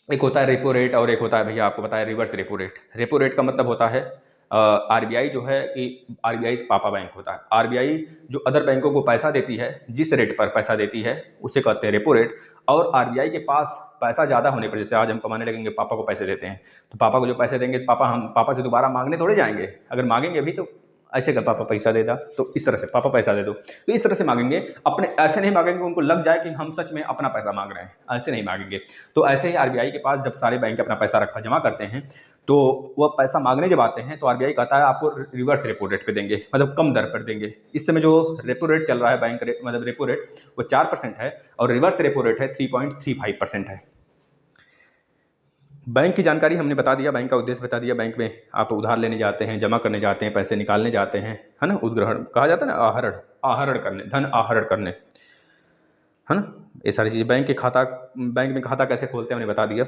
एक होता है रेपो रेट और एक होता है भैया आपको बताया reverse repo rate. Repo rate का मतलब होता है आरबीआई जो है कि आरबीआई पापा बैंक होता है। आरबीआई जो अदर बैंकों को पैसा देती है, जिस रेट पर पैसा देती है उसे कहते हैं रेपो रेट। और आरबीआई के पास पैसा ज़्यादा होने पर, जैसे आज हम कमाने लगेंगे, पापा को पैसे देते हैं, तो पापा को जो पैसे देंगे, पापा से दोबारा मांगने थोड़े जाएंगे। अगर मांगेंगे भी तो ऐसे कर, पापा पैसा दे दा, तो इस तरह से पापा पैसा दे दो, तो इस तरह से मांगेंगे। अपने ऐसे नहीं मांगेंगे उनको लग जाए कि हम सच में अपना पैसा मांग रहे हैं, ऐसे नहीं मांगेंगे। तो ऐसे ही आरबीआई के पास जब सारे बैंक अपना पैसा रखा जमा करते हैं, तो वह पैसा मांगने जब आते हैं तो आरबीआई कहता है आपको रिवर्स रेपो रेट पे देंगे, मतलब कम दर पर देंगे। इस समय जो रेपो रेट चल रहा है, बैंक रेट मतलब रेपो रेट, वो 4% है और रिवर्स रेपो रेट है 3.35% है। बैंक की जानकारी हमने बता दिया, बैंक का उद्देश्य बता दिया। बैंक में आप उधार लेने जाते हैं, जमा करने जाते हैं, पैसे निकालने जाते हैं, है ना। उद्ग्रहण कहा जाता है ना, आहरण, आहरण करने, धन आहरण करने, है ना। ये सारी चीज़ें बैंक के खाता, बैंक में खाता कैसे खोलते हैं हमने बता दिया।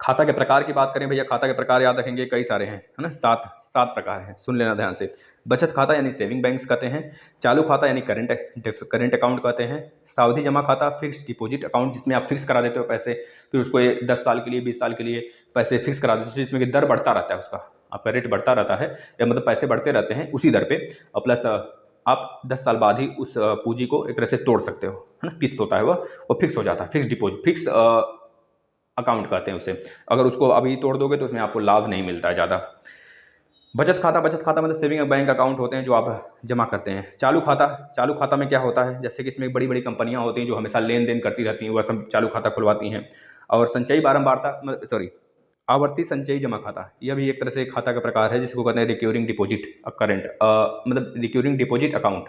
खाता के प्रकार की बात करें भैया, खाता के प्रकार याद रखेंगे, कई सारे हैं, है ना। सात सात प्रकार हैं, सुन लेना ध्यान से। बचत खाता यानी सेविंग बैंक्स कहते हैं, चालू खाता यानी करंट अकाउंट कहते हैं, सावधि जमा खाता फिक्स डिपॉजिट अकाउंट, जिसमें आप फिक्स करा देते हो पैसे, फिर उसको 10 साल के लिए, 20 साल के लिए पैसे फिक्स करा देते हो, जिसमें कि दर बढ़ता रहता है, उसका आपका रेट बढ़ता रहता है, या मतलब पैसे बढ़ते रहते हैं उसी दर पे। और प्लस आप 10 साल बाद ही उस पूंजी को एक तरह से तोड़ सकते हो, है ना। किस्त होता है वो फिक्स हो जाता है, फिक्स डिपॉजिट, फिक्स अकाउंट कहते हैं उसे। अगर उसको अभी तोड़ दोगे तो उसमें आपको लाभ नहीं मिलता है ज़्यादा। बचत खाता, बचत खाता मतलब सेविंग बैंक अकाउंट होते हैं जो आप जमा करते हैं। चालू खाता, चालू खाता में क्या होता है, जैसे कि इसमें बड़ी बड़ी कंपनियां होती हैं जो हमेशा लेन देन करती रहती हैं, वह सब चालू खाता खुलवाती हैं। और संचयी बारंबारता, सॉरी, आवर्ती संचयी जमा खाता, यह भी एक तरह से खाता का प्रकार है, जिसको कहते हैं रिक्योरिंग डिपॉजिट करंट, मतलब रिक्योरिंग डिपॉजिट अकाउंट।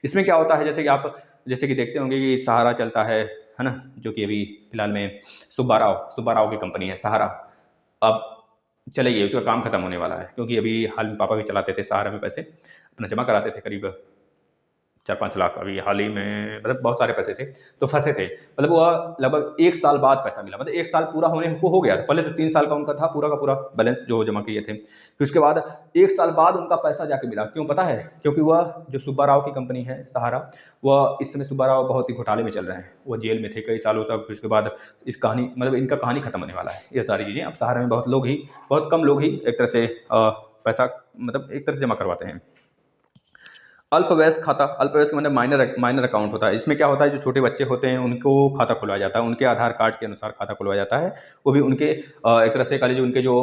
इसमें क्या होता है, जैसे कि आप जैसे कि देखते होंगे कि सहारा चलता है ना, जो कि अभी फिलहाल में सुब्बा राव की कंपनी है सहारा। अब चले गई, उसका काम खत्म होने वाला है, क्योंकि अभी हाल में पापा भी चलाते थे सहारा में, पैसे अपना जमा कराते थे करीब 4-5 लाख, अभी हाल ही में, मतलब बहुत सारे पैसे थे तो फंसे थे। मतलब वह लगभग 1 साल बाद पैसा मिला, मतलब 1 साल पूरा होने को हो गया। पहले तो 3 साल का उनका था पूरा का पूरा बैलेंस जो जमा किए थे, फिर उसके बाद 1 साल बाद उनका पैसा जाके मिला। क्यों पता है? क्योंकि वह जो सुब्बा राव की कंपनी है सहारा, वह इस समय सुब्बा राव बहुत ही घोटाले में चल रहे हैं, वह जेल में थे कई सालों तक। फिर उसके बाद इस कहानी, मतलब इनका कहानी खत्म होने वाला है, ये सारी चीज़ें। अब सहारा में बहुत कम लोग ही एक तरह से पैसा, मतलब एक तरह से जमा करवाते हैं। अल्पवयस्क खाता, अल्पवयस्क मतलब माइनर अकाउंट होता है। इसमें क्या होता है, जो छोटे बच्चे होते हैं उनको खाता खुलवाया जाता है, उनके आधार कार्ड के अनुसार खाता खुलवाया जाता है। वो भी उनके एक तरह से कह लीजिए उनके जो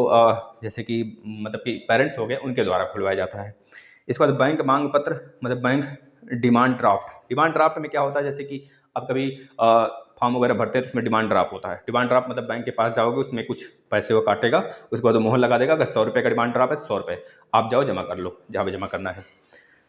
जैसे कि मतलब कि पेरेंट्स हो गए उनके द्वारा खुलवाया जाता है। इसके बाद बैंक मांग पत्र, मतलब bank demand draft. Demand draft में क्या होता है, जैसे कि आप कभी फॉर्म वगैरह भरते हैं तो उसमें डिमांड ड्राफ्ट होता है। डिमांड ड्राफ्ट मतलब बैंक के पास जाओगे, उसमें कुछ पैसे वो काटेगा, उसके बाद वो मोहर लगा देगा। अगर 100 रुपये का डिमांड ड्राफ्ट है तो 100 रुपये, आप जाओ जमा कर लो जहाँ पे जमा करना है।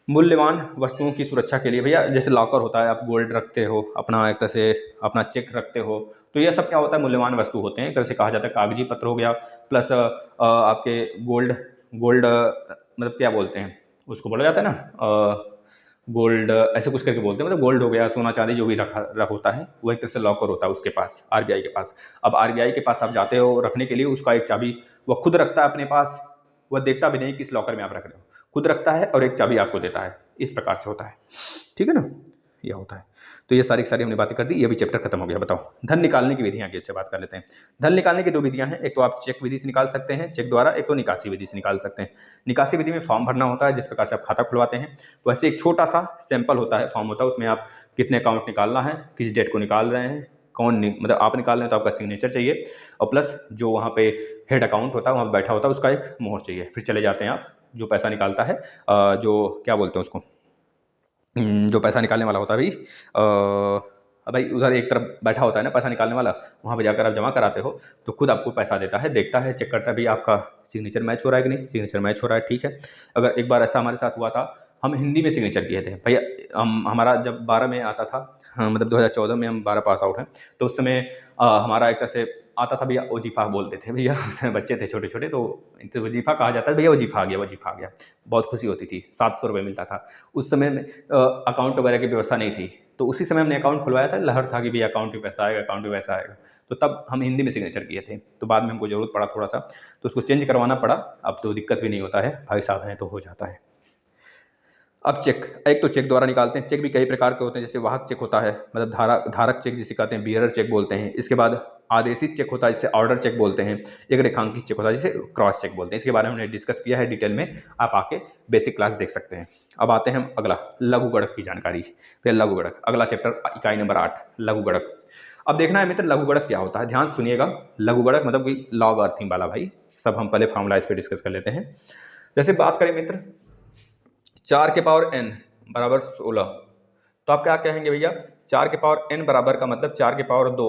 मूल्यवान वस्तुओं की सुरक्षा के लिए भैया, जैसे लॉकर होता है, आप गोल्ड रखते हो अपना, एक तरह से अपना चेक रखते हो, तो ये सब क्या होता है, मूल्यवान वस्तु होते हैं, एक तरह से कहा जाता है। कागजी पत्र हो गया, प्लस आपके गोल्ड गोल्ड मतलब क्या बोलते हैं उसको, बोला जाता है ना गोल्ड, ऐसे कुछ करके बोलते हैं, मतलब गोल्ड हो गया, सोना चांदी जो भी रख होता है, वो एक तरह से लॉकर होता है उसके पास, आरबीआई के पास। अब आरबीआई के पास आप जाते हो रखने के लिए, उसका एक चाबी वह खुद रखता है अपने पास, वह देखता भी नहीं किस लॉकर में आप रख रहे हो, खुद रखता है और एक चाबी आपको देता है। इस प्रकार से होता है, ठीक है ना, यह होता है। तो ये सारी की सारी हमने बातें कर दी, ये भी चैप्टर खत्म हो गया। बताओ धन निकालने की विधियां की अच्छे बात कर लेते हैं। धन निकालने की 2 विधियां हैं, एक तो आप चेक विधि से निकाल सकते हैं, चेक द्वारा, एक तो निकासी विधि से निकाल सकते हैं। निकासी विधि में फॉर्म भरना होता है, जिस प्रकार से आप खाता खुलवाते हैं वैसे एक छोटा सा सैंपल होता है, फॉर्म होता है, उसमें आप कितने अकाउंट निकालना है, किस डेट को निकाल रहे हैं, मतलब आप निकाल रहे हैं तो आपका सिग्नेचर चाहिए, और प्लस जो वहाँ पे हेड अकाउंट होता है वहाँ बैठा होता है उसका एक मोहर चाहिए। फिर चले जाते हैं आप, जो पैसा निकालता है जो क्या बोलते हैं उसको, जो पैसा निकालने वाला होता है भाई उधर एक तरफ बैठा होता है ना पैसा निकालने वाला, वहाँ पे जाकर आप जमा कराते हो तो खुद आपको पैसा देता है, देखता है, चेक करता है भी आपका सिग्नेचर मैच हो रहा है कि नहीं, सिग्नेचर मैच हो रहा है, ठीक है। अगर एक बार ऐसा हमारे साथ हुआ था, हम हिंदी में सिग्नेचर किए थे भैया, हमारा जब 12 में आता था, हाँ मतलब 2014 में हम 12 पास आउट हैं, तो उस समय हमारा एक तरह से आता था भैया वजीफ़ा बोलते थे भैया, उस समय बच्चे थे छोटे छोटे, तो वजीफ़ा कहा जाता है, भैया वजीफ़ा आ गया, वजीफ़ा आ गया। बहुत खुशी होती थी। 700 रुपये मिलता था उस समय में। अकाउंट वगैरह की व्यवस्था नहीं थी, तो उसी समय हमने अकाउंट खुलवाया था। लहर था कि भैया अकाउंट में पैसा आएगा, अकाउंट में पैसा आएगा। तो तब हम हिंदी में सिग्नेचर किए थे, तो बाद में हमको ज़रूरत पड़ा थोड़ा सा, तो उसको चेंज करवाना पड़ा। अब तो दिक्कत भी नहीं होता है, भाई साहब हैं तो हो जाता है। अब चेक, एक तो चेक द्वारा निकालते हैं। चेक भी कई प्रकार के होते हैं, जैसे वाहक चेक होता है, मतलब धारक चेक जिसे कहते हैं, बियरर चेक बोलते हैं। इसके बाद आदेशित चेक होता है, जिसे ऑर्डर चेक बोलते हैं। एक रेखांकित चेक होता है, जिसे क्रॉस चेक बोलते हैं। इसके बारे में हमने डिस्कस किया है डिटेल में, आप आके बेसिक क्लास देख सकते हैं। अब आते हैं हम अगला, लघु गणक की जानकारी। फिर लघु गणक, अगला चैप्टर इकाई नंबर 8, लघु गणक। अब देखना है मित्र लघु गणक क्या होता है, ध्यान सुनिएगा। लघु गणक मतलब कि लॉग अर्थिंग वाला भाई, सब हम पहले फॉर्मूला इस पर डिस्कस कर लेते हैं। जैसे बात करें मित्र 4 के पावर n बराबर 16, तो आप क्या कहेंगे भैया, 4 के पावर n बराबर का मतलब 4 के पावर 2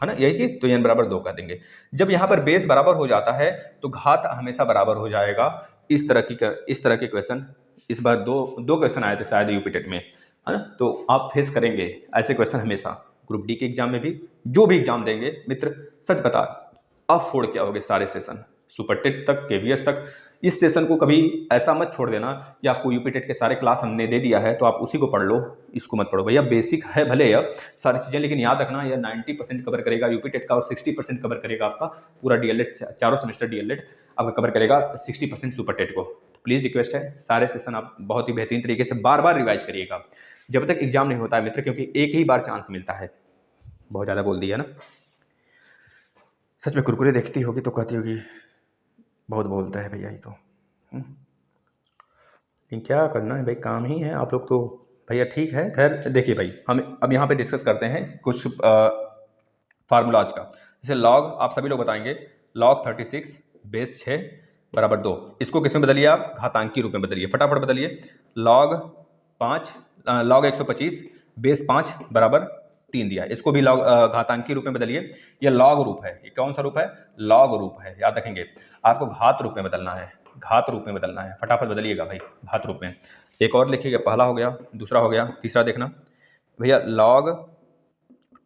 है ना, यही चीज, तो n बराबर 2 कर देंगे। जब यहाँ पर बेस बराबर हो जाता है तो घात हमेशा बराबर हो जाएगा। इस तरह के क्वेश्चन इस बार दो क्वेश्चन आए थे शायद यूपीटेट में, है ना, तो आप फेस करेंगे ऐसे क्वेश्चन हमेशा। ग्रुप डी के एग्जाम में भी, जो भी एग्जाम देंगे मित्र, सच बता, अब फोड़ क्या होगे सारे सेशन, सुपर टेट तक, केवीएस तक। इस सेशन को कभी ऐसा मत छोड़ देना कि आपको यूपी टेट के सारे क्लास हमने दे दिया है तो आप उसी को पढ़ लो, इसको मत पढ़ो भैया। बेसिक है भले यह सारी चीज़ें, लेकिन याद रखना यह 90% कवर करेगा यूपी टेट का, और 60% कवर करेगा आपका पूरा डीएलएड, चारों सेमेस्टर डीएलएड आपका कवर करेगा 60% सुपर टेट को। प्लीज़ रिक्वेस्ट है, सारे सेशन आप बहुत ही बेहतरीन तरीके से बार बार रिवाइज करिएगा जब तक एग्जाम नहीं होता है मित्र, क्योंकि एक ही बार चांस मिलता है। बहुत ज़्यादा बोल दिया ना, सच में कुरकुरे देखती होगी तो कहती होगी बहुत बोलता है भैया, ये तो लेकिन क्या करना है भाई, काम ही है आप लोग तो भैया। ठीक है, खैर देखिए भाई, हम अब यहाँ पे डिस्कस करते हैं कुछ फार्मूलाज का। जैसे लॉग, आप सभी लोग बताएंगे, लॉग 36 बेस 6 बराबर 2, इसको किस में बदलिए आप, घातांकी रूप में बदलिए, फटाफट बदलिए। लॉग 125 बेस 5 बराबर 3 दिया, इसको भी लॉग घातांकी रूप में बदलिए। यह लॉग रूप है, ये कौन सा रूप है, लॉग रूप है, याद रखेंगे। आपको घात रूप में बदलना है, घात रूप में बदलना है, फटाफट बदलिएगा भाई घात रूप में। एक और लिखिएगा, पहला हो गया, दूसरा हो गया, तीसरा देखना भैया, लॉग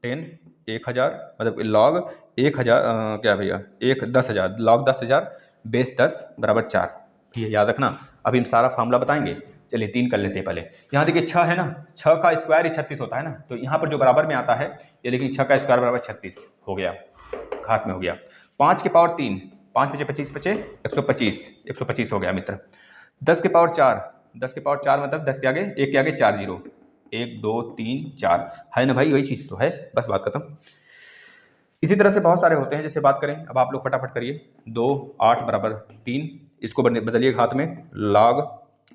10 1000 मतलब लॉग 1000 क्या भैया, 10,000, लॉग 10,000 बेस 10 बराबर 4, ये याद रखना। अब इन सारा फार्मूला बताएंगे, चलिए 3 कर लेते हैं पहले। यहाँ देखिए 6 है ना, 6 का स्क्वायर ही 36 होता है ना, तो यहाँ पर जो बराबर में आता है ये देखिए 6 का स्क्वायर बराबर 36 हो गया, घात में हो गया। 5 के पावर 3, 5 बचे 25 बचे 125 हो गया मित्र। 10 के पावर 4, 10 के पावर 4 मतलब 10 के आगे, 1 के आगे 4 जीरो, 1 2 3 4 है ना भाई, वही चीज़ तो है, बस बात खत्म। इसी तरह से बहुत सारे होते हैं, जैसे बात करें, अब आप लोग फटाफट करिए। 2 8 बराबर 3, इसको बदलिए घात में, लॉग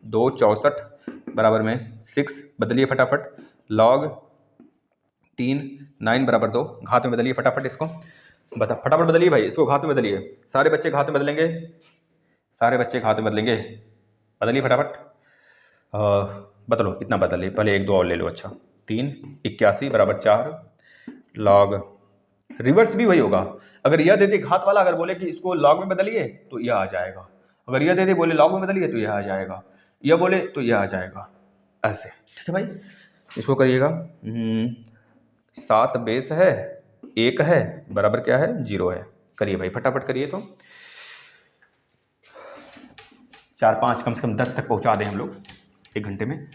2 64 बराबर में 6 बदलिए फटाफट, लॉग 3 9 बराबर 2, घात में बदलिए फटाफट, इसको फटाफट बदलिए भाई, इसको घात में बदलिए। सारे बच्चे घात में बदलेंगे, सारे बच्चे घात में बदलेंगे, बदलिए फटाफट। बदलो, इतना बदलिए, पहले 1 2 और ले लो। अच्छा 3 81 बराबर 4, लॉग रिवर्स भी वही होगा। अगर यह दे दे घात वाला, अगर बोले कि इसको लॉग में बदलिए तो यह आ जाएगा, अगर यह दे दे बोले लॉग में बदलिए तो यह आ जाएगा, यह बोले तो यह आ जाएगा, ऐसे। ठीक है भाई, इसको करिएगा। 7 बेस है 1 है बराबर क्या है 0 है, करिए भाई फटाफट करिए। तो 4 5 कम से कम 10 तक पहुंचा दें हम लोग 1 घंटे में।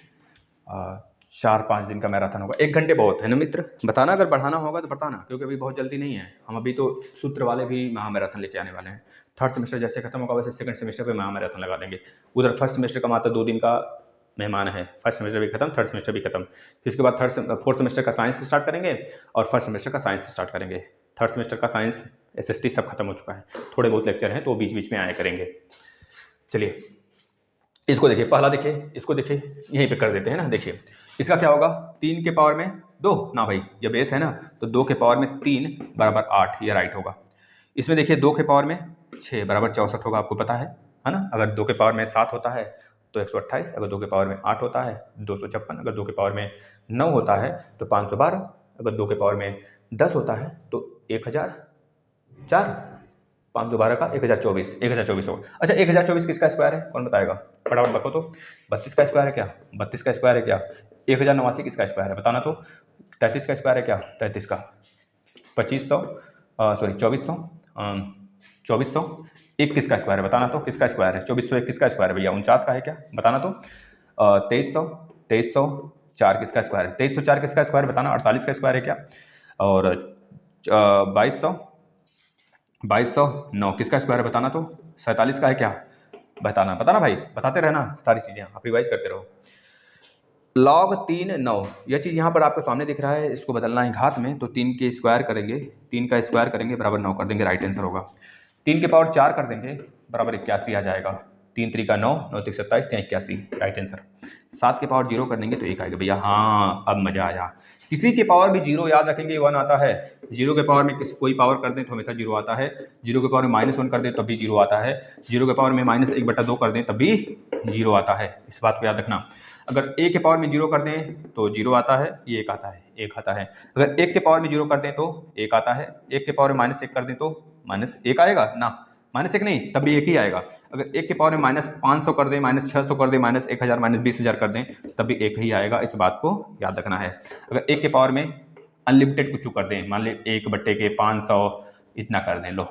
4-5 दिन का मैराथन होगा, 1 घंटे बहुत है ना मित्र। बताना अगर बढ़ाना होगा तो बताना, क्योंकि अभी बहुत जल्दी नहीं है, हम अभी तो सूत्र वाले भी महा मैराथन लेके आने वाले हैं। 3rd सेमेस्टर जैसे खत्म होगा वैसे 2nd सेमेस्टर पे महा मैराथन लगा देंगे। उधर 1st सेमेस्टर का मात्र 2 दिन का मेहमान है, 1st सेमेस्टर भी खत्म, 3rd सेमेस्टर भी खत्म। फिर उसके बाद 4th सेमेस्टर का साइंस स्टार्ट करेंगे और 1st सेमेस्टर का साइंस स्टार्ट करेंगे। 3rd सेमेस्टर का साइंस SST सब खत्म हो चुका है, थोड़े बहुत लेक्चर हैं तो बीच बीच में आया करेंगे। चलिए इसको देखिए, पहला देखिए, इसको देखिए, यहीं पे कर देते हैं ना। देखिए इसका क्या होगा, 3 के पावर में 2 ना भाई, ये बेस है ना, तो 2 के पावर में 3 बराबर 8, ये राइट होगा। इसमें देखिए 2 के पावर में 6 बराबर 64 होगा, आपको पता है ना। अगर 2 के पावर में 7 होता है तो 128, अगर 2 के पावर में 8 होता है 256, अगर 2 के पावर में 9 होता है तो 512, अगर 2 के पावर में 10 होता है तो 1004, 512 का 1024 होगा। अच्छा 1024 किसका स्क्वायर है, कौन बताएगा, फटाफट बताओ तो। 32 का स्क्वायर है क्या, 32 का स्क्वायर है क्या। 1089 किसका स्क्वायर है बताना तो। 33 का स्क्वायर है क्या, 33 का। 2500 सॉरी 2400 एक किसका स्क्वायर है बताना, तो किसका स्क्वायर है 2400 एक किसका स्क्वायर है भैया, 49 का है क्या बताना, तो 2300 4 किसका स्क्वायर है, 2304 किसका स्क्वायर बताना, 48 का स्क्वायर है क्या, और 2209 किसका स्क्वायर है बताना, तो 47 का है क्या बताना भाई, बताते रहना सारी चीज़ें, आप रिवाइज करते रहो। log 3 9 यह चीज़ यहाँ पर आपके सामने दिख रहा है, इसको बदलना है घात में, तो 3 के स्क्वायर करेंगे, 3 का स्क्वायर करेंगे बराबर 9 कर देंगे, राइट आंसर होगा। 3 के पावर 4 कर देंगे बराबर 81 आ जाएगा, 3 3 का 9 9 3 27 3 81 राइट आंसर। 7 के पावर 0 कर देंगे तो 1 आएगा भैया, हाँ अब मजा आया। किसी के पावर भी 0 याद रखेंगे 1 आता है, 0 के पावर में कोई पावर कर दें तो हमेशा 0 आता है, 0 के पावर में -1 कर दें तब भी 0 आता है, 0 के पावर में -1/2 कर दें तब भी 0 आता है, इस बात को याद रखना। अगर a के पावर में 0 कर दें तो 0 आता है, ये 1 आता है, 1 आता है। अगर 1 के पावर में 0 कर दें तो 1 आता है, 1 के पावर में -1 कर दें तो -1 आएगा ना, -1 नहीं तब भी 1 ही आएगा। अगर 1 के पावर में -500 कर दें, -600 कर दें, -1000 -20000 कर दें तब भी 1 ही आएगा, इस बात को याद रखना है। अगर 1 के पावर में अनलिमिटेड कुछ कर दें, मान ली 1/500 इतना कर दें, लो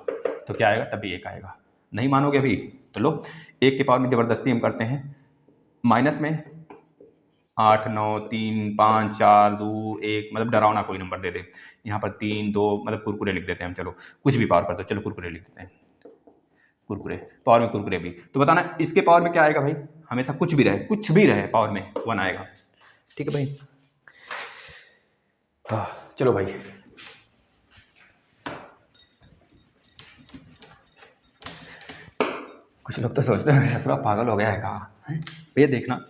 तो क्या आएगा, तब भी 1 आएगा। नहीं मानोगे अभी तो लो, 1 के पावर में ज़बरदस्ती हम करते हैं, माइनस में 8 9 3 5 4 2 1 मतलब डरावना कोई नंबर दे दे, यहाँ पर 3 2 मतलब कुरकुरे लिख देते हैं हम, चलो कुछ भी पावर कर दो, चलो कुरकुरे लिख देते हैं, कुरकुरे पावर में कुरकुरे भी, तो बताना इसके पावर में क्या आएगा भाई, हमेशा कुछ भी रहे पावर में 1 आएगा, ठीक है भाई। हाँ चलो भाई, कुछ लोग तो सोचते हैं ससुरा पागल हो गया है कहाँ है भैया, देखना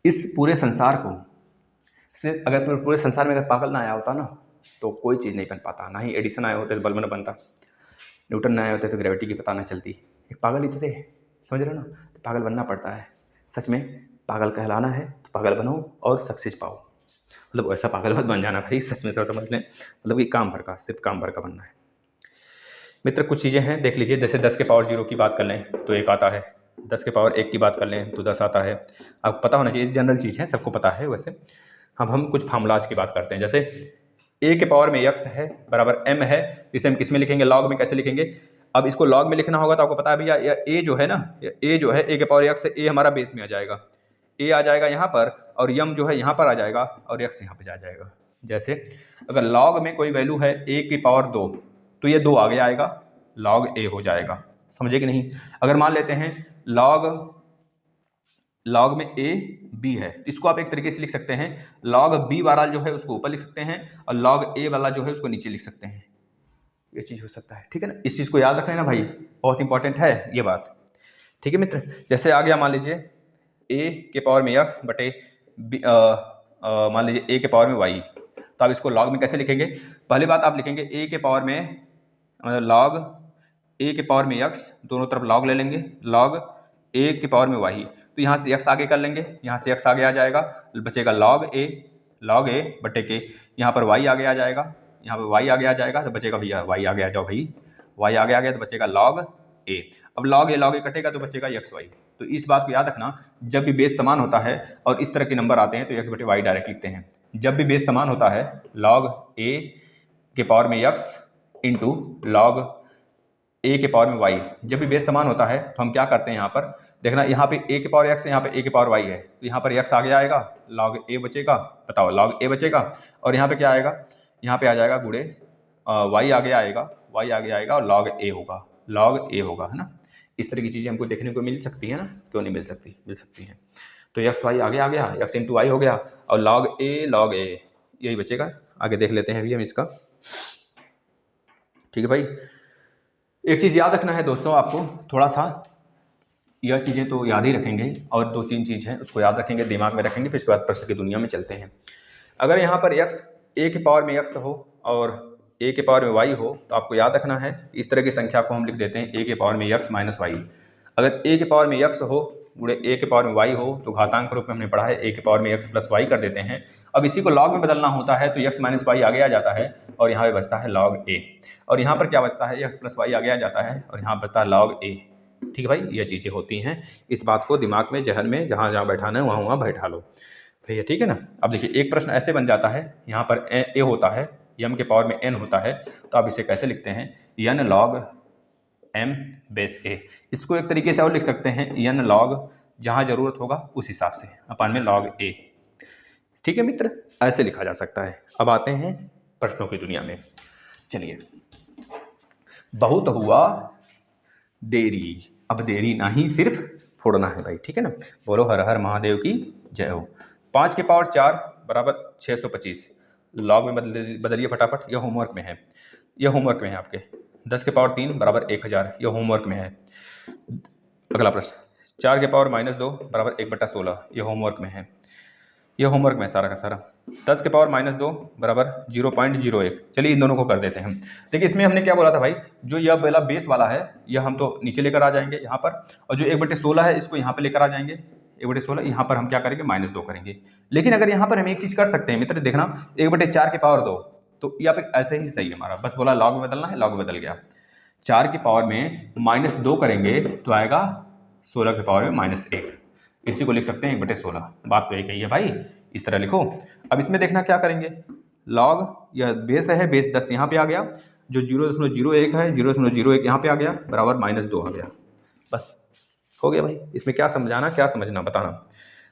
इस पूरे संसार को से अगर पूरे संसार में अगर पागल ना आया होता ना तो कोई चीज़ नहीं बन पाता, ना ही एडिसन आए होते तो बल्ब न बनता, न्यूटन ना आए होते तो ग्रेविटी की पता ना चलती, एक पागल ही थे, समझ रहे हो ना, तो पागल बनना पड़ता है। सच में पागल कहलाना है तो पागल बनो और सक्सेस पाओ, मतलब ऐसा पागल मत बन जाना भाई, सच में सब समझ लें, मतलब कि काम भर का, सिर्फ काम भर का बनना है। मित्र कुछ चीज़ें हैं देख लीजिए, जैसे 10 के पावर 0 की बात कर लें तो 1 आता है, 10 के पावर 1 की बात कर लें तो 10 आता है, आपको पता होना चाहिए, जनरल चीज़ है, सबको पता है वैसे। अब हम कुछ फार्मूलाज की बात करते हैं, जैसे a के पावर में x है बराबर m है, इसे हम किस में लिखेंगे, लॉग में कैसे लिखेंगे। अब इसको लॉग में लिखना होगा तो आपको पता है भैया, a जो है ना, a जो है a के पावर x है, a हमारा बेस में आ जाएगा, a आ जाएगा यहाँ पर, और m जो है यहाँ पर आ जाएगा, और x यहाँ पर जा जाएगा। जैसे अगर लॉग में कोई वैल्यू है a की पावर 2 तो ये 2 आगे आएगा, लॉग a हो जाएगा, समझे कि नहीं। अगर मान लेते हैं लॉग में a b है, इसको आप एक तरीके से लिख सकते हैं, लॉग b वाला जो है उसको ऊपर लिख सकते हैं और लॉग a वाला जो है उसको नीचे लिख सकते हैं, ये चीज़ हो सकता है, ठीक है ना, इस चीज़ को याद रख लेना भाई, बहुत इंपॉर्टेंट है ये बात, ठीक है मित्र। जैसे आ गया मान लीजिए a के पावर में x बटे मान लीजिए a के पावर में y, तो आप इसको लॉग में कैसे लिखेंगे, पहली बात आप लिखेंगे a के पावर में मतलब लॉग a के पावर में x, दोनों तरफ लॉग ले लेंगे, लॉग a के पावर में y, तो यहाँ से x आगे कर लेंगे, यहाँ से x आगे आ जाएगा, बचेगा log a बटे के, यहाँ पर y आगे आ जाएगा, यहाँ पर y आगे आ जाएगा तो बचेगा भैया y आगे आ जाओ भाई, y आगे आ गया तो बचेगा log a, अब log a कटेगा तो बचेगा xy। तो इस बात को याद रखना, जब भी बेस समान होता है और इस तरह के नंबर आते हैं तो x बटे y डायरेक्ट लिखते हैं, जब भी बेस समान होता है log a के पावर में x इंटू log a के पावर में y, जब भी बेस समान होता है तो हम क्या करते हैं, यहाँ पर देखना, यहाँ पे a के पावर x है, यहाँ पे a के पावर y है, तो यहाँ पर x आगे आएगा, log a बचेगा, बताओ log a बचेगा, और यहाँ पे क्या आएगा, यहाँ पे आ जाएगा गुणे y आगे आएगा, y आगे आएगा और log a होगा, log a होगा, है ना। इस तरह की चीज़ें हमको देखने को मिल सकती है ना, क्यों नहीं मिल सकती, मिल सकती हैं। तो x y आगे आ गया, x इंटू y हो गया, और log a यही बचेगा। आगे देख लेते हैं अभी हम इसका, ठीक है भाई। एक चीज़ याद रखना है दोस्तों, आपको थोड़ा सा, यह चीज़ें तो याद ही रखेंगे और 2-3 चीज़ हैं उसको याद रखेंगे, दिमाग में रखेंगे, फिर इसके बाद प्रश्न की दुनिया में चलते हैं। अगर यहाँ पर x a के पावर में x हो और a के पावर में y हो तो आपको याद रखना है, इस तरह की संख्या को हम लिख देते हैं a के पावर में x माइनस y। अगर a के पावर में x हो गुणे a के पावर में y हो तो घातांक रूप में हमने पढ़ा है a के पावर में x प्लस y कर देते हैं। अब इसी को log में बदलना होता है तो x माइनस y आगे आ जाता है और यहाँ पे बचता है log a, और यहाँ पर क्या बचता है, x प्लस y आगे आ जाता है और यहाँ बचता है log a। ठीक है भाई, ये चीज़ें होती हैं, इस बात को दिमाग में, जहन में, जहाँ जहाँ बैठाना है वहाँ बैठा लो भैया, ठीक है ना। अब देखिए एक प्रश्न ऐसे बन जाता है, यहाँ पर a होता है यम के पावर में n होता है तो आप इसे कैसे लिखते हैं, n log m base a। इसको एक तरीके से और लिख सकते हैं n log, जहाँ ज़रूरत होगा उस हिसाब से, अपान में log a। ठीक है मित्र, ऐसे लिखा जा सकता है। अब आते हैं प्रश्नों की दुनिया में। चलिए, बहुत हुआ देरी, अब देरी नहीं सिर्फ फोड़ना है भाई, ठीक है ना। बोलो हर हर महादेव की जय हो। 5 के पावर 4 बराबर 625, लॉग में बदलिए फटाफट, यह होमवर्क में है, यह होमवर्क में है आपके। 10 के पावर 3 बराबर 1000, यह होमवर्क में है। अगला प्रश्न, 4 के पावर -2 बराबर 1/16, यह होमवर्क में है, यह होमवर्क में सारा का सारा। 10 के पावर -2 बराबर 0.01। चलिए इन दोनों को कर देते हैं। देखिए इसमें हमने क्या बोला था भाई, जो यह पहला बेस वाला है यह हम तो नीचे लेकर आ जाएंगे यहाँ पर, और जो 1/16 है इसको यहाँ पर लेकर आ जाएंगे। 1/16 यहाँ पर हम क्या करेंगे, -2 करेंगे। लेकिन अगर यहाँ पर हम एक चीज़ कर सकते हैं मित्र, देखना 1/4 के पावर 2, तो या फिर ऐसे ही सही है हमारा, बस बोला लॉग में बदलना है, लॉग में बदल गया। 4 की पावर में -2 करेंगे तो आएगा 16 के पावर में -1, इसी को लिख सकते हैं 1/16। बात तो एक ही है भाई, इस तरह लिखो। अब इसमें देखना क्या करेंगे, लॉग, यह बेस है, बेस 10 यहाँ पे आ गया, जो 0.01 है 0.01 यहाँ पे आ गया, बराबर -2 आ गया। बस हो गया भाई। इसमें क्या समझाना क्या समझना बताना,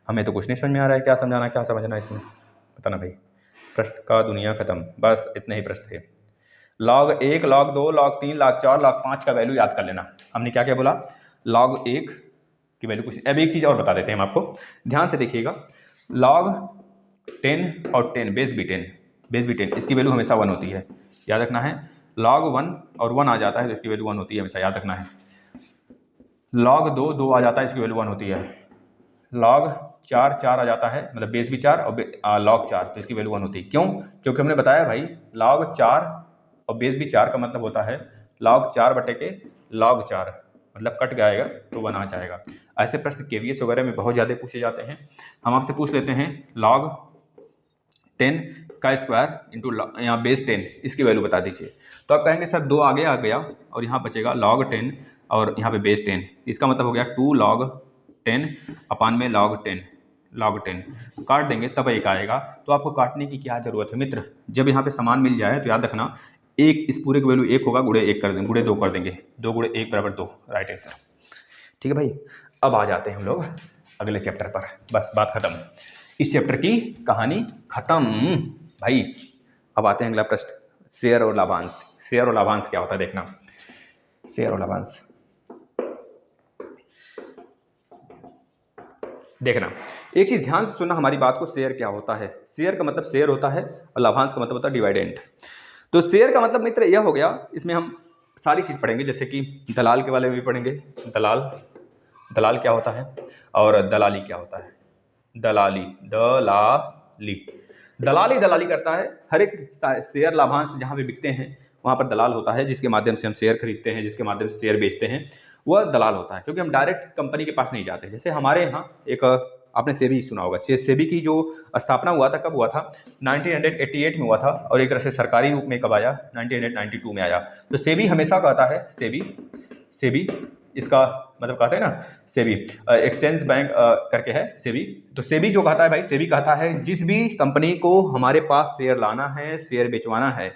हमें तो कुछ नहीं समझ में आ रहा है, क्या समझाना क्या समझना इसमें बताना भाई। प्रश्न का दुनिया खत्म, बस इतने ही प्रश्न थे। Log 1, log 2, log 3, log 4, log 5 का वैल्यू याद कर लेना। हमने क्या क्या बोला, लॉग 1 की वैल्यू कुछ। अब एक चीज़ और बता देते हैं हम आपको, ध्यान से देखिएगा। लॉग 10 और 10 बेस भी 10, बेस भी 10, इसकी वैल्यू हमेशा 1 होती है, याद रखना है। लॉग 1 और 1 आ जाता है तो इसकी वैल्यू 1 होती है हमेशा, याद रखना है। लॉग 2 आ जाता है, इसकी वैल्यू 1 होती है। लॉग 4 आ जाता है, मतलब बेस भी 4 और लॉग 4, तो इसकी वैल्यू 1 होती है। क्यों? क्योंकि हमने बताया भाई लॉग 4 और बेस भी 4 का मतलब होता है लॉग 4/log 4, मतलब कट जाएगा तो 1 आ जाएगा। ऐसे प्रश्न केवीएस वगैरह में बहुत ज़्यादा पूछे जाते हैं। हम आपसे पूछ लेते हैं लॉग 10 का स्क्वायर इंटू यहाँ बेस 10, इसकी वैल्यू बता दीजिए। तो आप कहेंगे सर 2 आगे आ गया और यहाँ बचेगा log 10 और यहाँ पे बेस 10, इसका मतलब हो गया 2 log 10 अपान में log 10 काट देंगे तब एक आएगा। तो आपको काटने की क्या जरूरत है मित्र, जब यहाँ पे समान मिल जाए तो याद रखना एक, इस पूरे की वैल्यू 1 होगा, गुणे 1 कर देंगे, गुणे 2 कर देंगे, 2 गुणे 1 बराबर 2, राइट आंसर। ठीक है भाई, अब आ जाते हैं हम लोग अगले चैप्टर पर, बस बात खत्म, इस चैप्टर की कहानी खत्म भाई। अब आते हैं अगला प्रश्न, शेयर और लाभांश। शेयर और लाभांश क्या होता है देखना, शेयर और लाभांश देखना। एक चीज ध्यान से सुनना हमारी बात को, शेयर क्या होता है। शेयर का मतलब शेयर होता है और लाभांश का मतलब होता है डिविडेंड। तो शेयर का मतलब मित्र यह हो गया, इसमें हम सारी चीज पढ़ेंगे, जैसे कि दलाल के बारे में भी पढ़ेंगे, दलाल क्या होता है और दलाली क्या होता है। दलाली करता है, हर एक शेयर लाभांश जहाँ पे बिकते हैं वहाँ पर दलाल होता है, जिसके माध्यम से हम शेयर खरीदते हैं, जिसके माध्यम से शेयर बेचते हैं, वह दलाल होता है। क्योंकि हम डायरेक्ट कंपनी के पास नहीं जाते। जैसे हमारे यहाँ एक, आपने सेबी सुना होगा, सेबी की जो स्थापना हुआ था कब हुआ था, 1988 में हुआ था, और एक तरह से सरकारी रूप में कब आया, 1992 में आया। तो सेबी हमेशा कहता है, सेबी इसका मतलब कहते हैं ना, सेबी एक्सचेंज बैंक करके है सेबी। तो सेबी जो कहता है भाई, सेबी कहता है जिस भी कंपनी को हमारे पास शेयर लाना है, शेयर बेचवाना है,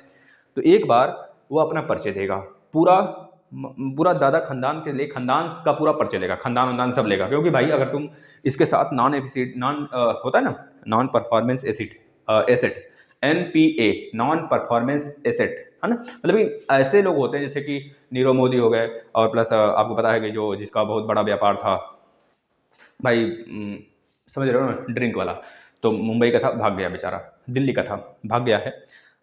तो एक बार वो अपना परिचय देगा, पूरा दादा खानदान के लिए, खानदान का पूरा परिचय लेगा, खानदान सब लेगा। क्योंकि भाई अगर तुम इसके साथ होता है ना, non performance asset NPA, non performance asset, है ना, मतलब ऐसे लोग होते हैं जैसे कि नीरव मोदी हो गए, और प्लस आपको पता है कि जो जिसका बहुत बड़ा व्यापार था भाई, समझ रहे हो ना, ड्रिंक वाला, तो मुंबई का था, भाग गया बेचारा, दिल्ली का था, भाग गया है।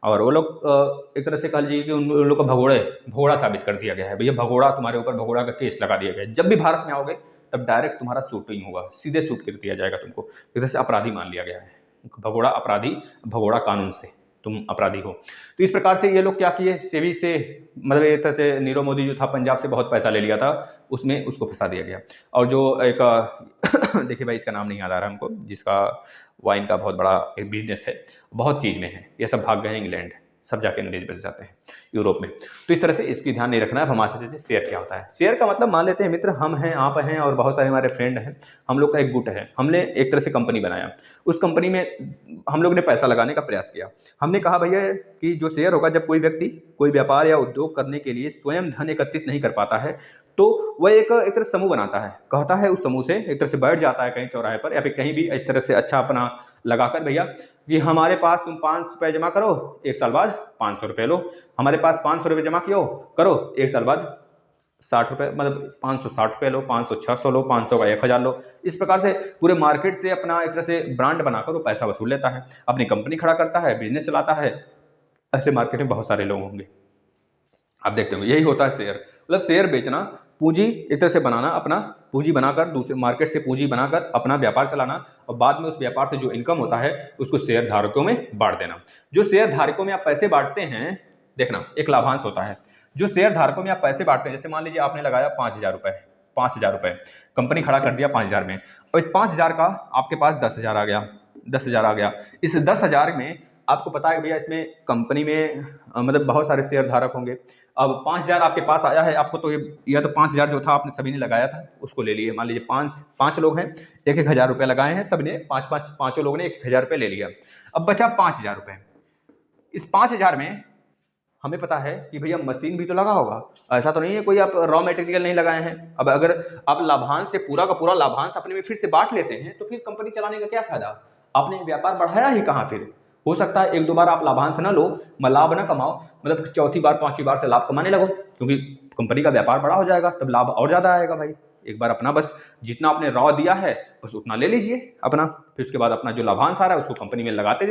और वो लोग एक तरह से कह लीजिए कि उन लोग का भगोड़ा साबित कर दिया गया है, भैया भगोड़ा, तुम्हारे ऊपर भगोड़ा का केस लगा दिया गया है। जब भी भारत में आओगे तब डायरेक्ट तुम्हारा शूटिंग होगा, सीधे शूट कर दिया जाएगा तुमको, एक तरह से अपराधी मान लिया गया है, भगोड़ा अपराधी, भगोड़ा कानून से तुम अपराधी हो। तो इस प्रकार से ये लोग क्या किए, सेबी से, मतलब एक तरह से नीरव मोदी जो था पंजाब से बहुत पैसा ले लिया था, उसमें उसको फंसा दिया गया। और जो एक देखिए भाई, इसका नाम नहीं याद आ रहा हमको, जिसका वाइन का बहुत बड़ा एक बिजनेस है, बहुत चीज़ में है, ये सब भाग गए इंग्लैंड, सब जाके अंग्रेज बच जाते हैं यूरोप में। तो इस तरह से इसकी ध्यान नहीं रखना है। अब हम आते थे शेयर क्या होता है। शेयर का मतलब मान लेते हैं मित्र, हम हैं, आप हैं और बहुत सारे हमारे फ्रेंड हैं, हम लोग का एक गुट है, हमने एक तरह से कंपनी बनाया, उस कंपनी में हम लोग ने पैसा लगाने का प्रयास किया। हमने कहा भैया कि जो शेयर होगा, जब कोई व्यक्ति कोई व्यापार या उद्योग करने के लिए स्वयं धन एकत्रित नहीं कर पाता है तो वह एक तरह समूह बनाता है, कहता है उस समूह से एक तरह से बैठ जाता है कहीं चौराहे पर या फिर कहीं भी इस तरह से अच्छा अपना लगाकर, भैया कि हमारे पास तुम 500 रुपये जमा करो, एक साल बाद 500 रुपये लो, हमारे पास 500 रुपये जमा कियो करो, एक साल बाद 60 रुपये, मतलब 560 रुपये लो, 500 600 लो, 500 का 1000 लो। इस प्रकार से पूरे मार्केट से अपना एक तरह से ब्रांड बनाकर वो पैसा वसूल लेता है, अपनी कंपनी खड़ा करता है, बिजनेस चलाता है। ऐसे मार्केट में बहुत सारे लोग होंगे, आप देखते होंगे। यही होता है शेयर, मतलब शेयर बेचना, पूंजी एक तरह से बनाना, अपना पूंजी बनाकर दूसरे मार्केट से पूंजी बनाकर अपना व्यापार चलाना और बाद में उस व्यापार से जो इनकम होता है उसको शेयर धारकों में बांट देना। जो शेयर धारकों में आप पैसे बांटते हैं, देखना एक लाभांश होता है। जो शेयर धारकों में आप पैसे बांटते हैं, जैसे मान लीजिए आपने लगाया 5000 रुपये, 5000 रुपये कंपनी खड़ा कर दिया 5000 में, और इस 5000 का आपके पास 10,000 आ गया, 10,000 आ गया। इस 10,000 में आपको पता है भैया इसमें कंपनी में मतलब बहुत सारे शेयर धारक होंगे। अब 5,000 आपके पास आया है, आपको तो यह तो 5,000 जो था आपने सभी ने लगाया था उसको ले लिए। मान लीजिए पाँच लोग हैं, 1,000 रुपये लगाए हैं, सभी ने पाँचों लोगों ने 1,000 रुपये ले लिया। अब बचा 5,000 रुपये। इस 5,000 में हमें पता है कि भैया मशीन भी तो लगा होगा, ऐसा तो नहीं है कोई आप रॉ मटेरियल नहीं लगाए हैं। अब अगर आप लाभांश से पूरा का पूरा लाभांश अपने में फिर से बांट लेते हैं तो फिर कंपनी चलाने का क्या फायदा, आपने व्यापार बढ़ाया ही कहाँ। फिर हो सकता है एक दो बार आप लाभांश ना लो, लाभ ना कमाओ, मतलब चौथी बार पांचवी बार से लाभ कमाने लगो, क्योंकि कंपनी का व्यापार बड़ा हो जाएगा, तब लाभ और ज़्यादा आएगा। भाई एक बार अपना बस जितना आपने रॉ दिया है बस उतना ले लीजिए अपना, फिर उसके बाद अपना जो लाभांश आ रहा है उसको कंपनी में लगाते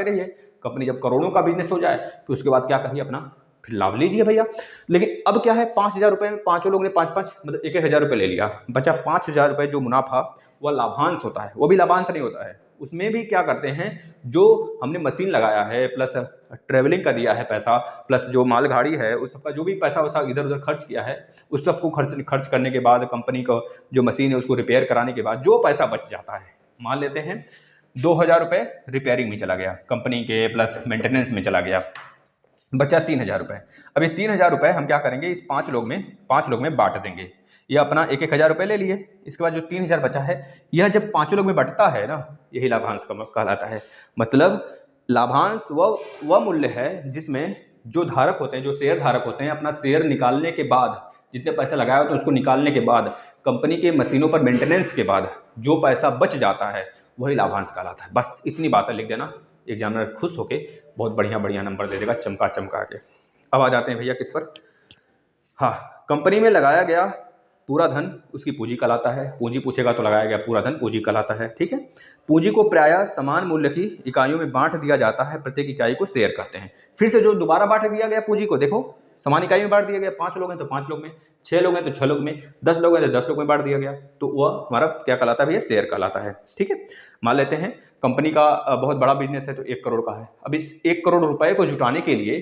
रहिए। कंपनी जब करोड़ों का बिजनेस हो जाए तो उसके बाद क्या करिए, अपना फिर लाभ लीजिए भैया। लेकिन अब क्या है, 5,000 रुपये में पाँचों लोग ने 5 मतलब 1,000 रुपये ले लिया, बचा 5,000 रुपये जो मुनाफा वह लाभांश होता है। वो भी लाभांश नहीं होता है, उसमें भी क्या करते हैं, जो हमने मशीन लगाया है प्लस ट्रेवलिंग का दिया है पैसा प्लस जो माल गाड़ी है उस सबका जो भी पैसा वैसा इधर उधर खर्च किया है, उस सबको खर्च करने के बाद कंपनी को जो मशीन है उसको रिपेयर कराने के बाद जो पैसा बच जाता है, मान लेते हैं 2,000 रुपये रिपेयरिंग में चला गया, कंपनी के प्लस मेंटेनेंस में चला गया, बचा 3,000 रुपये। अब ये 3,000 रुपये हम क्या करेंगे, इस 5 लोग में बांट देंगे। ये अपना 1,000 रुपये ले लिए, इसके बाद जो 3,000 बचा है यह जब 5 लोग में बंटता है ना, यही लाभांश कहलाता है। मतलब लाभांश वह मूल्य है जिसमें जो धारक होते हैं, जो शेयर धारक होते हैं, अपना शेयर निकालने के बाद जितने पैसे लगाए होते हैं उसको निकालने के बाद कंपनी के मशीनों पर मेंटेनेंस के बाद जो पैसा बच जाता है वही लाभांश कहलाता है। बस इतनी बातें लिख देना, एग्जामिनर खुश होके बहुत बढ़िया नंबर दे देगा चमका के। अब आ जाते हैं भैया किस पर, हाँ, कंपनी में लगाया गया पूरा धन उसकी पूंजी कहलाता है। पूंजी पूछेगा तो लगाया गया पूरा धन पूंजी कहलाता है, ठीक है। पूंजी को प्रायः समान मूल्य की इकाइयों में बांट दिया जाता है, प्रत्येक इकाई को शेयर कहते हैं। फिर से जो दोबारा बांट दिया गया पूंजी को, देखो समान इकाई में बांट दिया गया, 5 लोग हैं तो 5 लोग में, 6 लोग हैं तो 6 लोग में, 10 लोग हैं तो 10 लोग में बांट दिया गया, तो वह हमारा क्या कहलाता है भैया, शेयर कहलाता है, ठीक है। मान लेते हैं कंपनी का बहुत बड़ा बिजनेस है तो 1 करोड़ का है। अब इस 1 करोड़ रुपए को जुटाने के लिए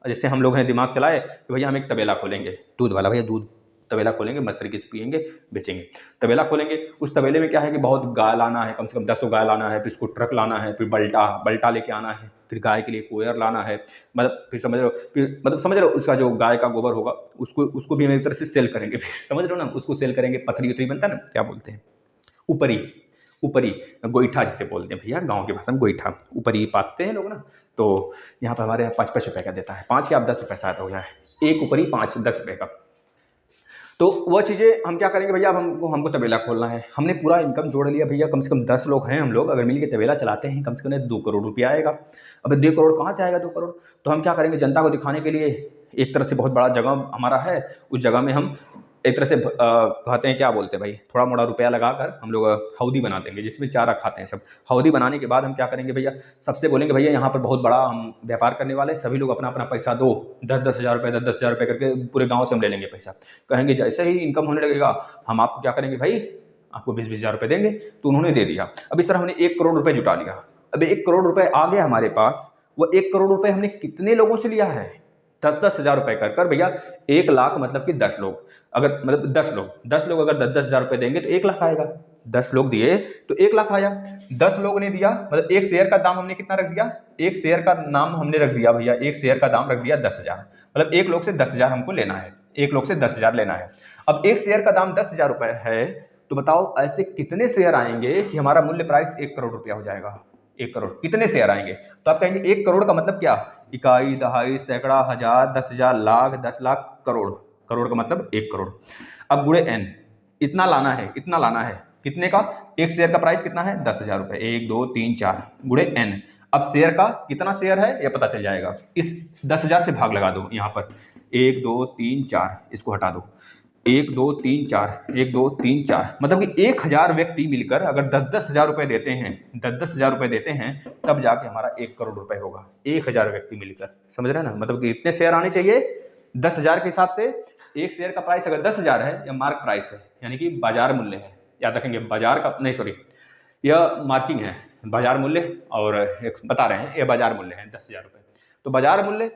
जैसे हम लोग हैं दिमाग चलाए कि भैया हम एक तबेला खोलेंगे, दूध वाला, भैया दूध तबेला खोलेंगे, मस्त तरीके से पियेंगे बेचेंगे। तबेला खोलेंगे, उस तबेले में क्या है कि बहुत गाय लाना है, कम से कम 10 गाय लाना है, फिर इसको ट्रक लाना है, फिर बल्टा लेके आना है, फिर गाय के लिए कोयर लाना है, मतलब फिर समझ रहे हो उसका जो गाय का गोबर होगा उसको भी हम एक तरह से सेल करेंगे, फिर समझ रहे हो ना, उसको सेल करेंगे, पथरी उथरी बनता है ना, क्या बोलते हैं, ऊपरी गोईठा जिसे बोलते हैं भैया, गांव की भाषा में गोईठा, ऊपरी पाते हैं लोग ना। तो यहाँ पर हमारे यहाँ 5 रुपये का देता है, 5 या 10 रुपये शायद हो गया है, एक ऊपरी 5-10 रुपये का। तो वह चीज़ें हम क्या करेंगे भैया, अब हमको तबेला खोलना है, हमने पूरा इनकम जोड़ लिया भैया, कम से कम 10 लोग हैं हम लोग, अगर मिल के तबेला चलाते हैं कम से कम 2 करोड़ रुपया आएगा। अब 2 करोड़ कहाँ से आएगा 2 करोड़, तो हम क्या करेंगे, जनता को दिखाने के लिए एक तरह से बहुत बड़ा जगह हमारा है, उस जगह में हम एक तरह से कहते हैं क्या बोलते हैं भाई, थोड़ा मोड़ा रुपया लगाकर हम लोग हौदी बना देंगे जिसमें चारा खाते हैं सब। हौदी बनाने के बाद हम क्या करेंगे भैया, सबसे बोलेंगे भैया यहाँ पर बहुत बड़ा हम व्यापार करने वाले, सभी लोग अपना अपना पैसा दो, 10-10 हज़ार रुपये 10-10 हज़ार रुपये करके पूरे गाँव से हम ले लेंगे पैसा। कहेंगे जैसे ही इनकम होने लगेगा हम आपको क्या करेंगे भाई, आपको 20-20 हज़ार रुपये देंगे, तो उन्होंने दे दिया। अब इस तरह हमने 1 करोड़ रुपये जुटा लिया। अब 1 करोड़ रुपये आ गया हमारे पास, वो 1 करोड़ रुपये हमने कितने लोगों से लिया है, 10-10 हज़ार रुपये कर भैया, 1 लाख मतलब कि 10 लोग, अगर मतलब 10 लोग अगर 10-10 हज़ार रुपये देंगे तो 1 लाख आएगा। 10 लोग दिए तो 1 लाख आया। 10 लोगों ने दिया मतलब एक शेयर का दाम हमने कितना रख दिया, एक शेयर का नाम हमने रख दिया भैया, एक शेयर का दाम रख दिया 10,000, मतलब एक लोग से 10,000 हमको लेना है, एक लोग से 10,000 लेना है। अब एक शेयर का दाम 10,000 रुपए है, तो बताओ ऐसे कितने शेयर आएंगे कि हमारा मूल्य प्राइस 1 करोड़ रुपया हो जाएगा। 1 करोड़ कितने शेयर आएंगे, तो आप कहेंगे 1 करोड़ का मतलब क्या, इकाई, दहाई, सैकड़ा, हजार, 10,000, लाख, 10 लाख, करोड़। करोड़ का मतलब 1 करोड़। अब गुणे n, इतना लाना है, इतना लाना है, कितने का, एक शेयर का प्राइस कितना है 10,000 रुपए, 1 2 3 4 गुणे n। अब शेयर का कितना शेयर है ये पता चल जाएगा, इस 10,000 से भाग लगा दो, यहाँ पर 1 2 3 4, इसको हटा दो, 1 2 3 4, 1 2 3 4, मतलब कि 1,000 व्यक्ति मिलकर अगर 10,000 रुपए देते हैं, 10,000 रुपए देते हैं, तब जाके हमारा 1 करोड़ रुपए होगा। 1,000 व्यक्ति मिलकर, समझ रहे हैं ना, मतलब कि इतने शेयर आने चाहिए 10,000 के हिसाब से। एक शेयर का प्राइस अगर 10,000 है, या मार्क प्राइस है यानी कि बाजार मूल्य है, याद रखेंगे बाजार का नहीं, सॉरी यह मार्किंग है, बाजार मूल्य और एक बता रहे हैं, यह बाजार मूल्य है 10,000 रुपए। तो बाजार मूल्य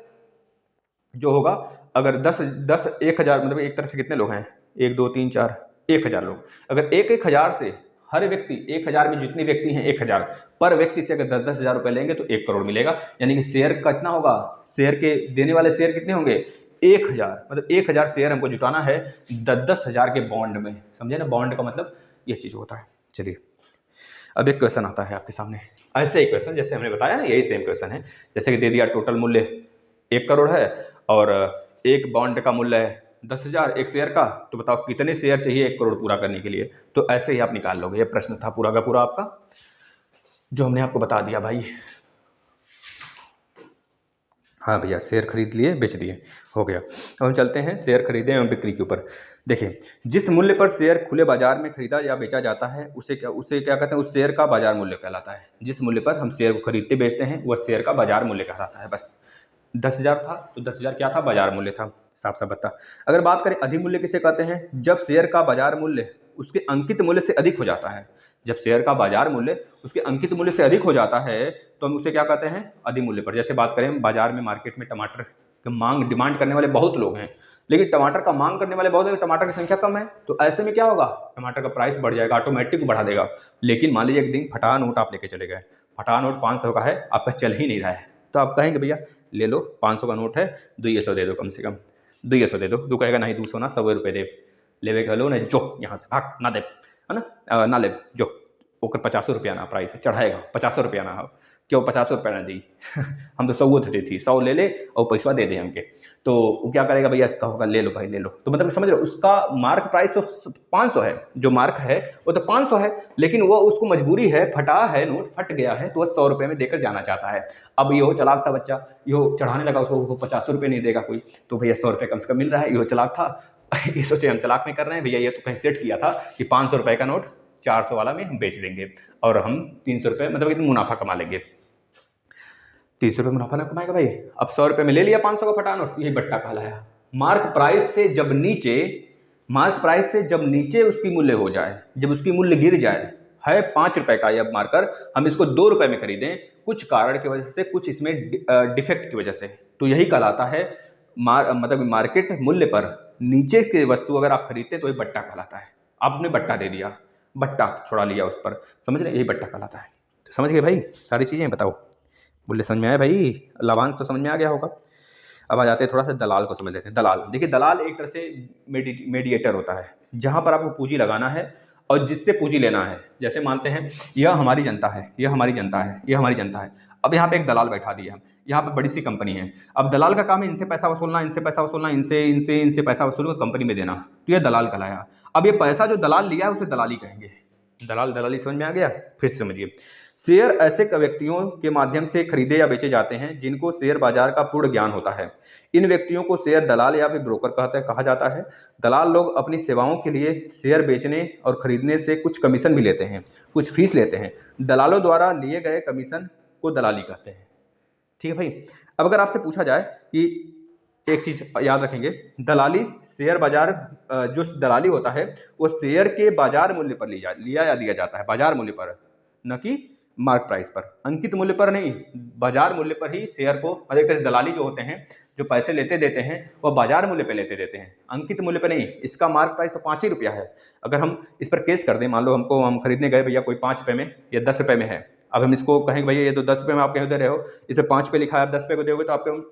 जो होगा, अगर 1,000 मतलब एक तरह से कितने लोग हैं, 1 2 3 4, 1,000 लोग, अगर 1,000 से हर व्यक्ति 1,000 में जितने व्यक्ति हैं 1,000 पर व्यक्ति से अगर 10,000 रुपए लेंगे तो 1 करोड़ मिलेगा। यानी कि शेयर कितना होगा, शेयर के देने वाले शेयर कितने होंगे 1,000, मतलब 1,000 शेयर हमको जुटाना है 10,000 के बॉन्ड में, समझे ना, बॉन्ड का मतलब ये चीज होता है। चलिए अब एक क्वेश्चन आता है आपके सामने, ऐसे ही क्वेश्चन जैसे हमने बताया ना, यही सेम क्वेश्चन है। जैसे कि दे दिया टोटल मूल्य 1 करोड़ है और एक बॉन्ड का मूल्य है 10,000 एक शेयर का, तो बताओ कितने शेयर चाहिए 1 करोड़ पूरा करने के लिए। तो ऐसे ही आप निकाल लोगे, ये प्रश्न था पूरा का पूरा आपका, जो हमने आपको बता दिया भाई। हाँ भैया, शेयर खरीद लिए बेच दिए, हो गया। अब हम चलते हैं शेयर खरीदे एवं बिक्री के ऊपर। देखिए, जिस मूल्य पर शेयर खुले बाजार में खरीदा या बेचा जाता है उसे क्या कहते हैं, उस शेयर का बाजार मूल्य कहलाता है। जिस मूल्य पर हम शेयर को खरीदते बेचते हैं वह शेयर का बाजार मूल्य कहलाता है। बस 10,000 था तो 10,000 क्या था, बाजार मूल्य था, साफ साफ बता। अगर बात करें अधिमूल्य किसे कहते हैं, जब शेयर का बाजार मूल्य उसके अंकित मूल्य से अधिक हो जाता है। जब शेयर का बाजार मूल्य उसके अंकित मूल्य से अधिक हो जाता है तो हम उसे क्या कहते हैं, अधिमूल्य पर। जैसे बात करें बाजार में, मार्केट में टमाटर की मांग, डिमांड करने वाले बहुत लोग हैं, लेकिन टमाटर का मांग करने वाले बहुत लोग, टमाटर की संख्या कम है, तो ऐसे में क्या होगा, टमाटर का प्राइस बढ़ जाएगा, ऑटोमेटिक बढ़ा देगा। लेकिन मान लीजिए एक दिन फटा नोट आप लेके चले गए, फटा नोट 500 का है, आपका चल ही नहीं रहा है, तो आप कहेंगे भैया ले लो 500 का नोट है, 200 दे दो, कम से कम 200 दे दो। तू कहेगा नहीं 200 ना, 100 रुपये दे, लेवे कह लो नहीं, जो यहाँ से भाग ना दे, है ना, ना ले जो ओकर 50 रुपया ना प्राइस है, चढ़ाएगा 50 रुपया ना हो, क्यों 50 रुपया ना दी हम तो 100 थे थी, 100 ले ले और पैसा दे दे हमके, तो वो क्या करेगा भैया, इसका होगा ले लो भाई ले लो। तो मतलब समझ रहे हो, उसका मार्क प्राइस तो 500 है, जो मार्क है वो तो 500 है, लेकिन वो उसको मजबूरी है, फटा है नोट, फट गया है, तो वह 100 रुपये में देकर जाना चाहता है। अब यो चलाक था बच्चा, यो चढ़ाने लगा, उसको 50 रुपये नहीं देगा कोई, तो भैया 100 रुपये कम से कम मिल रहा है, यो चलाक था ये सोचे हम चलाक में कर रहे हैं भैया, ये तो कहीं सेट किया था कि 500 रुपये का नोट 400 वाला में हम बेच देंगे और हम 300 रुपये मतलब इतना मुनाफा कमा लेंगे। 300 रुपये मुनाफा ना कमाएगा भाई। अब 100 रुपये में ले लिया 500 का फटा नोट, यही बट्टा कहलाया। मार्क प्राइस से जब नीचे उसकी मूल्य हो जाए, जब उसकी मूल्य गिर जाए, है 5 रुपये का यह मार्कर, हम इसको 2 रुपये में खरीदें कुछ कारण की वजह से, कुछ इसमें डिफेक्ट की वजह से, तो यही कहलाता है मतलब मार्केट मूल्य पर नीचे की वस्तु अगर आप खरीदते तो ये बट्टा कहलाता है। आपने बट्टा दे दिया, बट्टा छोड़ा लिया उस पर, समझ रहे, यही बट्टा कहलाता है। तो समझ गए भाई सारी चीज़ें, बताओ मूल्य समझ में आया भाई, लाभांश तो समझ में आ गया होगा। अब आ जाते हैं थोड़ा सा दलाल को समझ लेते हैं। दलाल, देखिए दलाल एक तरह से मीडिएटर होता है, जहाँ पर आपको पूंजी लगाना है और जिससे पूंजी लेना है। जैसे मानते हैं यह हमारी जनता है, यह हमारी जनता है, यह हमारी जनता है, अब यहाँ पे एक दलाल बैठा दिया, यहाँ पे बड़ी सी कंपनी है, अब दलाल का काम है इनसे पैसा वसूलना, इनसे पैसा वसूलना, इनसे पैसा वसूल कंपनी में देना, तो यह दलाल कहलाया। अब ये पैसा जो दलाल लिया है उसे दलाली कहेंगे। दलाली समझ में आ गया। फिर से समझिए, शेयर ऐसे व्यक्तियों के माध्यम से खरीदे या बेचे जाते हैं जिनको शेयर बाजार का पूर्ण ज्ञान होता है। इन व्यक्तियों को शेयर दलाल या फिर ब्रोकर कहा जाता है। दलाल लोग अपनी सेवाओं के लिए शेयर बेचने और खरीदने से कुछ कमीशन भी लेते हैं, कुछ फीस लेते हैं। दलालों द्वारा लिए गए कमीशन को दलाली कहते हैं। ठीक है भाई। अब अगर आपसे पूछा जाए कि एक चीज याद रखेंगे, दलाली शेयर बाजार, जो दलाली होता है वो शेयर के बाजार मूल्य पर लिया या दिया जाता है, बाजार मूल्य पर, न कि मार्क प्राइस पर, अंकित मूल्य पर नहीं, बाजार मूल्य पर ही शेयर को, अधिकतर दलाली जो होते हैं जो पैसे लेते देते हैं वह बाजार मूल्य पे लेते देते हैं, अंकित मूल्य पे नहीं। इसका मार्क प्राइस तो 5 ही रुपया है। अगर हम इस पर केस कर दें, मान लो हम खरीदने गए भैया, कोई 5 रुपये में या 10 रुपये में है, अब हम इसको कहेंगे भैया ये तो 10 रुपये में आप कहीं दे रहे हो, इसे 5 पे लिखा है, आप 10 रुपये को दोगे तो आपको हम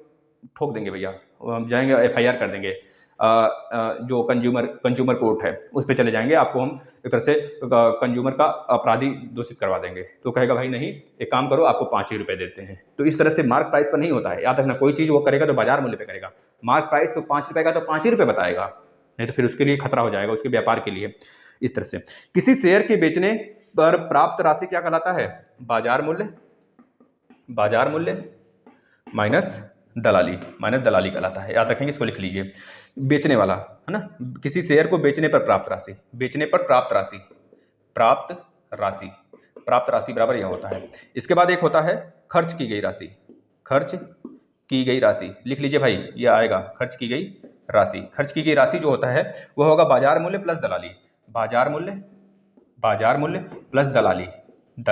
ठोक देंगे भैया, हम जाएंगे FIR कर देंगे, जो कंज्यूमर कोर्ट है उस पर चले जाएंगे, आपको हम एक तरह से कंज्यूमर का अपराधी घोषित करवा देंगे। तो कहेगा भाई नहीं, एक काम करो, आपको 5 ही रुपये देते हैं। तो इस तरह से मार्क प्राइस पर नहीं होता है, याद रखना, कोई चीज़ वो करेगा तो बाजार मूल्य पे करेगा। मार्क प्राइस तो 5 रुपये का तो 5 ही रुपये बताएगा, नहीं तो फिर उसके लिए खतरा हो जाएगा, उसके व्यापार के लिए। इस तरह से किसी शेयर के बेचने पर प्राप्त राशि क्या कहलाता है? बाजार मूल्य, बाजार मूल्य माइनस दलाली कहलाता है, याद रखेंगे, इसको लिख लीजिए। बेचने वाला है ना, किसी शेयर को बेचने पर प्राप्त राशि, बेचने पर प्राप्त राशि, प्राप्त राशि बराबर यह होता है। इसके बाद एक होता है खर्च की गई राशि, खर्च की गई राशि लिख लीजिए भाई, यह आएगा खर्च की गई राशि। खर्च की गई राशि जो होता है वह होगा बाजार मूल्य प्लस दलाली, बाजार मूल्य प्लस दलाली,